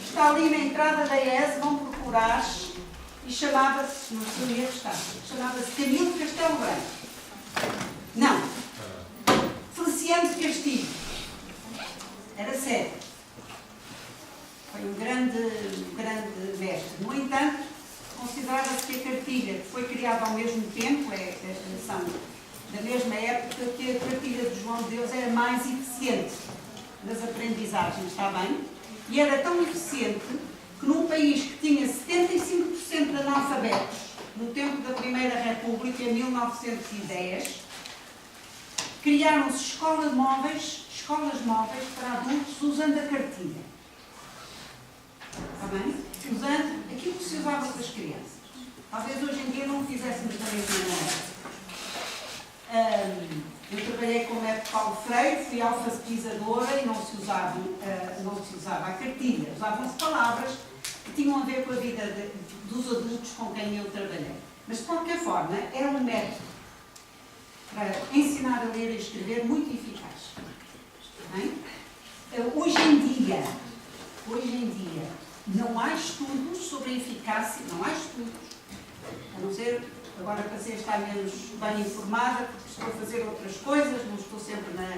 está ali na entrada da ES, vão procurar, e chamava-se, não sei onde é que está, chamava-se Camilo Castelo Branco. Não. Feliciano de Castilho. Era sério. Foi um grande mestre. No entanto, considerava-se que a cartilha, que foi criada ao mesmo tempo, são da mesma época, que a cartilha de João de Deus era mais eficiente nas aprendizagens, está bem? E era tão eficiente que num país que tinha 75% de analfabetos, no tempo da Primeira República, em 1910, criaram-se escolas móveis para adultos usando a cartilha. Está bem? Usando aquilo que se usava para as crianças. Talvez hoje em dia não o fizéssemos da mesma maneira. Eu trabalhei com o método Paulo Freire, fui alfabetizadora e não se usava a cartilha. Usavam-se palavras que tinham a ver com a vida dos adultos com quem eu trabalhei. Mas, de qualquer forma, era um método para ensinar a ler e escrever muito eficaz. Bem? Hoje em dia, não há estudos sobre a eficácia, não há estudos, a não ser, agora passei a estar menos bem informada, porque estou a fazer outras coisas, não estou sempre na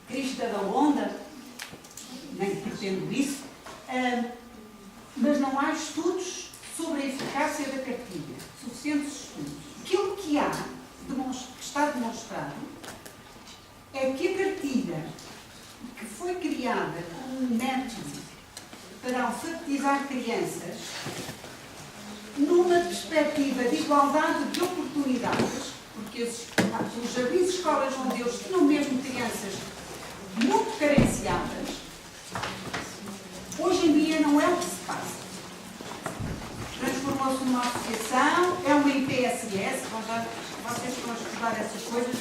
crista da onda, nem pretendo isso, mas não há estudos sobre a eficácia da cartilha, suficientes estudos. Aquilo que há, que está demonstrado, é que a cartilha, que foi criada como um método para alfabetizar crianças, numa perspectiva de igualdade de oportunidades, porque os jardins de escolas onde eles tinham mesmo crianças muito carenciadas, hoje em dia não é o que se passa. Transformou-se numa associação, é uma IPSS, vocês estão a estudar essas coisas,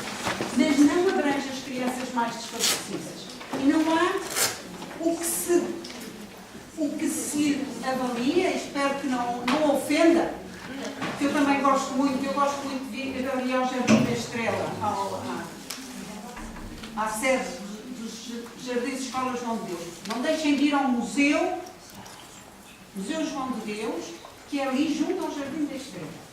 mas não abrange as crianças mais desfavorecidas. E não há o que se avalia, espero que não ofenda, que eu também gosto muito de ir ali ao Jardim da Estrela, à sede dos Jardins de Escolas João de Deus. Não deixem de ir ao Museu João de Deus, que é ali junto ao Jardim da Estrela.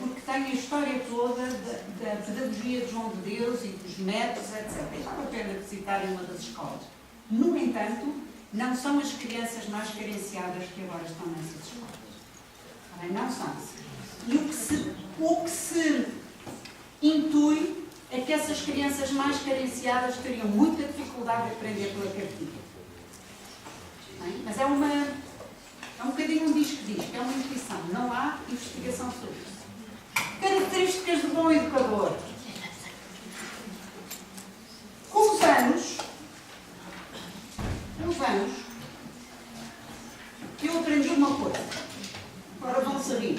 Porque tem a história toda da pedagogia de João de Deus e dos métodos, etc. E vale a pena visitarem uma das escolas. No entanto, não são as crianças mais carenciadas que agora estão nessas escolas. Não são. E o que se intui é que essas crianças mais carenciadas teriam muita dificuldade de aprender pela cartilha. Mas é um bocadinho um disco, é uma intuição. Não há investigação sobre isso. Características do bom educador. Com os anos, eu aprendi uma coisa. Agora vão saber.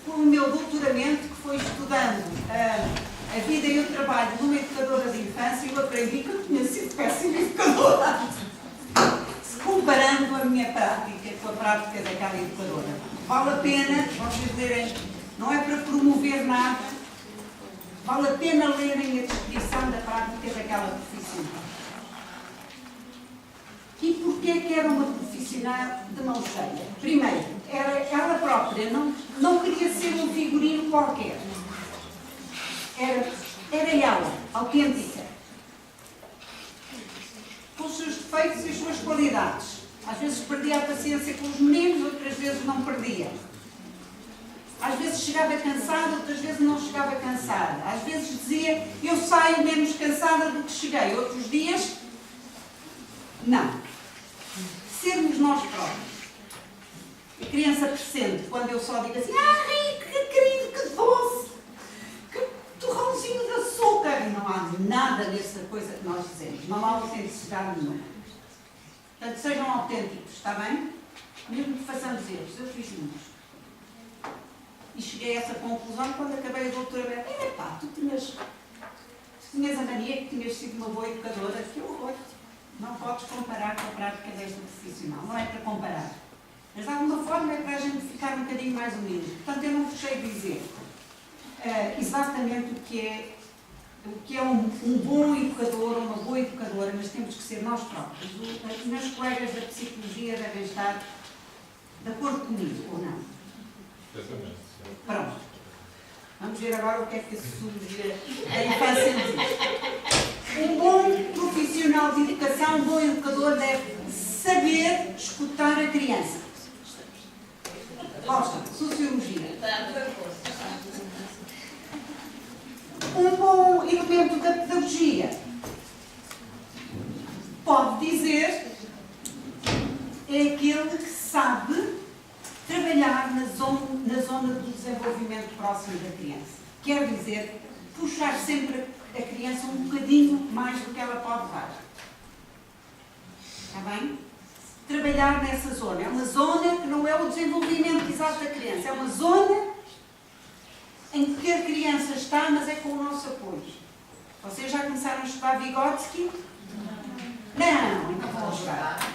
Com o meu doutoramento, que foi estudando a vida e o trabalho de uma educadora de infância, eu aprendi que eu tinha sido péssima educadora. Comparando a minha prática com a prática daquela educadora. Vale a pena vocês lerem, não é para promover nada, vale a pena lerem a descrição da prática daquela profissional. E porquê que era uma profissional de mão cheia? Primeiro, ela própria não queria ser um figurino qualquer. Era ela, autêntica. Com os seus defeitos e as suas qualidades. Às vezes perdia a paciência com os meninos, outras vezes não perdia. Às vezes chegava cansada, outras vezes não chegava cansada. Às vezes dizia, eu saio menos cansada do que cheguei. Outros dias, não. Sermos nós próprios. A criança pressente, quando eu só digo assim, rico, que querido, que doce, que torrãozinho de açúcar. E não há nada dessa coisa que nós dizemos. Não há autenticidade nenhuma. Portanto, sejam autênticos, está bem? Mesmo que façamos erros. Eu fiz muitos. E cheguei a essa conclusão quando acabei o doutoramento. Tu tinhas a mania que tinhas sido uma boa educadora. Que horror! Não podes comparar com a prática desta profissional. Não é para comparar. Mas, de alguma forma, é para a gente ficar um bocadinho mais humilde. Portanto, eu não vos sei dizer exatamente o que é um bom educador ou uma boa educadora, mas temos que ser nós próprios. Os meus colegas da psicologia devem estar de acordo comigo, ou não? Pronto. Vamos ver agora o que é que a sociologia da infância diz. Um bom profissional de educação, um bom educador deve saber escutar a criança. Gosta? Sociologia. Um bom elemento da pedagogia próximo da criança. Quer dizer, puxar sempre a criança um bocadinho mais do que ela pode dar. Está bem? Trabalhar nessa zona. É uma zona que não é o desenvolvimento exato da criança, é uma zona em que a criança está, mas é com o nosso apoio. Vocês já começaram a estudar Vygotsky? Não, então vão estudar.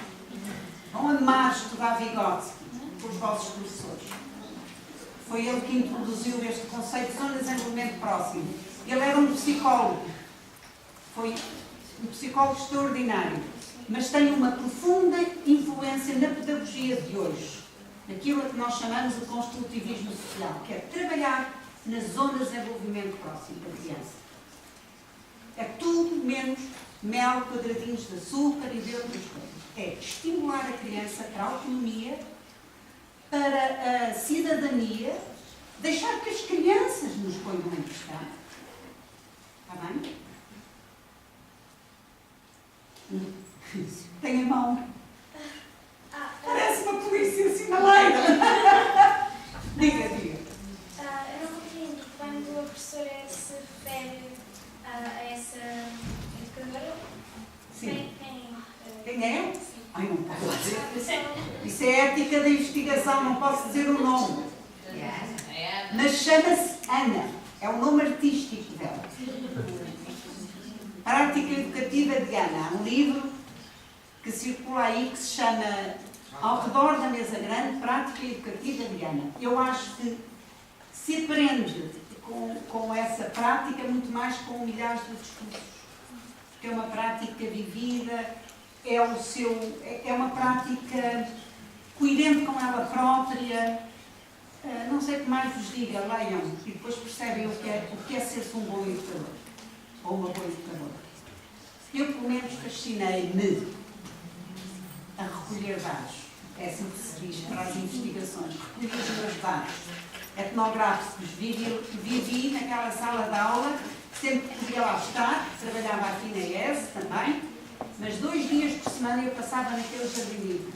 Vão amar estudar Vygotsky com os vossos professores. Foi ele que introduziu este conceito de zona de desenvolvimento próximo. Ele era um psicólogo. Foi um psicólogo extraordinário. Mas tem uma profunda influência na pedagogia de hoje. Naquilo que nós chamamos de construtivismo social, que é trabalhar na zona de desenvolvimento próximo da criança. É tudo menos mel, quadradinhos de açúcar e de outras coisas. É estimular a criança para a autonomia, para a cidadania, deixar que as crianças nos ponham em questão. Está bem? Tem a mão. Parece uma polícia sinaleira. Diga, diga.
Eu não compreendi quando a professora se refere a essa educadora.
Sim.
Quem
Quem é? Ai, não posso dizer. Isso é ética da investigação, não posso dizer o nome. Mas chama-se Ana. É o nome artístico dela. Prática Educativa de Ana. É um livro que circula aí que se chama Ao Redor da Mesa Grande, Prática Educativa de Ana. Eu acho que se aprende com essa prática muito mais com milhares de discursos. Porque é uma prática vivida, é uma prática coerente com ela própria. Não sei o que mais vos diga, leiam e depois percebem o que é ser um bom educador ou uma boa educadora. Eu, pelo menos, fascinei-me a recolher dados. É assim que se diz para as investigações. Recolhi os meus dados etnográficos. Vivi naquela sala de aula, sempre que podia lá estar, trabalhava aqui na IES também, mas 2 dias por semana eu passava naquele jardim livre.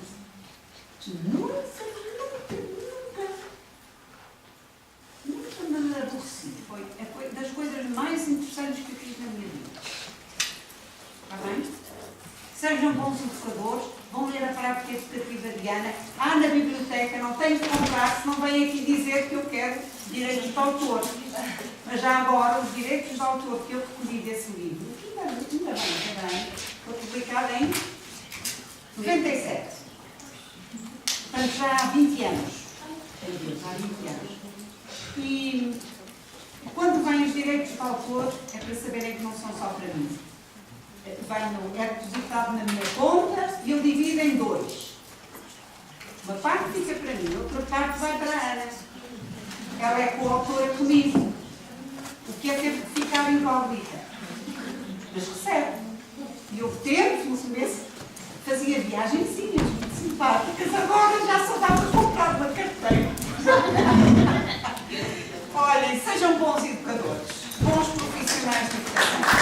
Nunca me aborreci. Foi das coisas mais interessantes que eu fiz na minha vida. Está bem? Sejam bons educadores, vão ler a prática educativa de Ana. Há na biblioteca, não tenho que comprar, senão vem aqui dizer que eu quero direitos de autor. Mas já agora, os direitos de autor que eu recolhi desse livro, ainda bem, foi publicado em 97. Portanto, já há 20 anos. Há 20 anos. E quando vêm os direitos de autor, é para saberem que não são só para mim. É depositado na minha conta e eu divido em 2. Uma parte fica para mim, outra parte vai para a Ana. Ela é coautora comigo. O que é ter que ficar incógnita. Mas recebe. E eu tento, no começo, fazia viagenzinhas muito simpáticas. Agora já só dá para comprar uma carteira. Olhem, sejam bons educadores, bons profissionais de educação.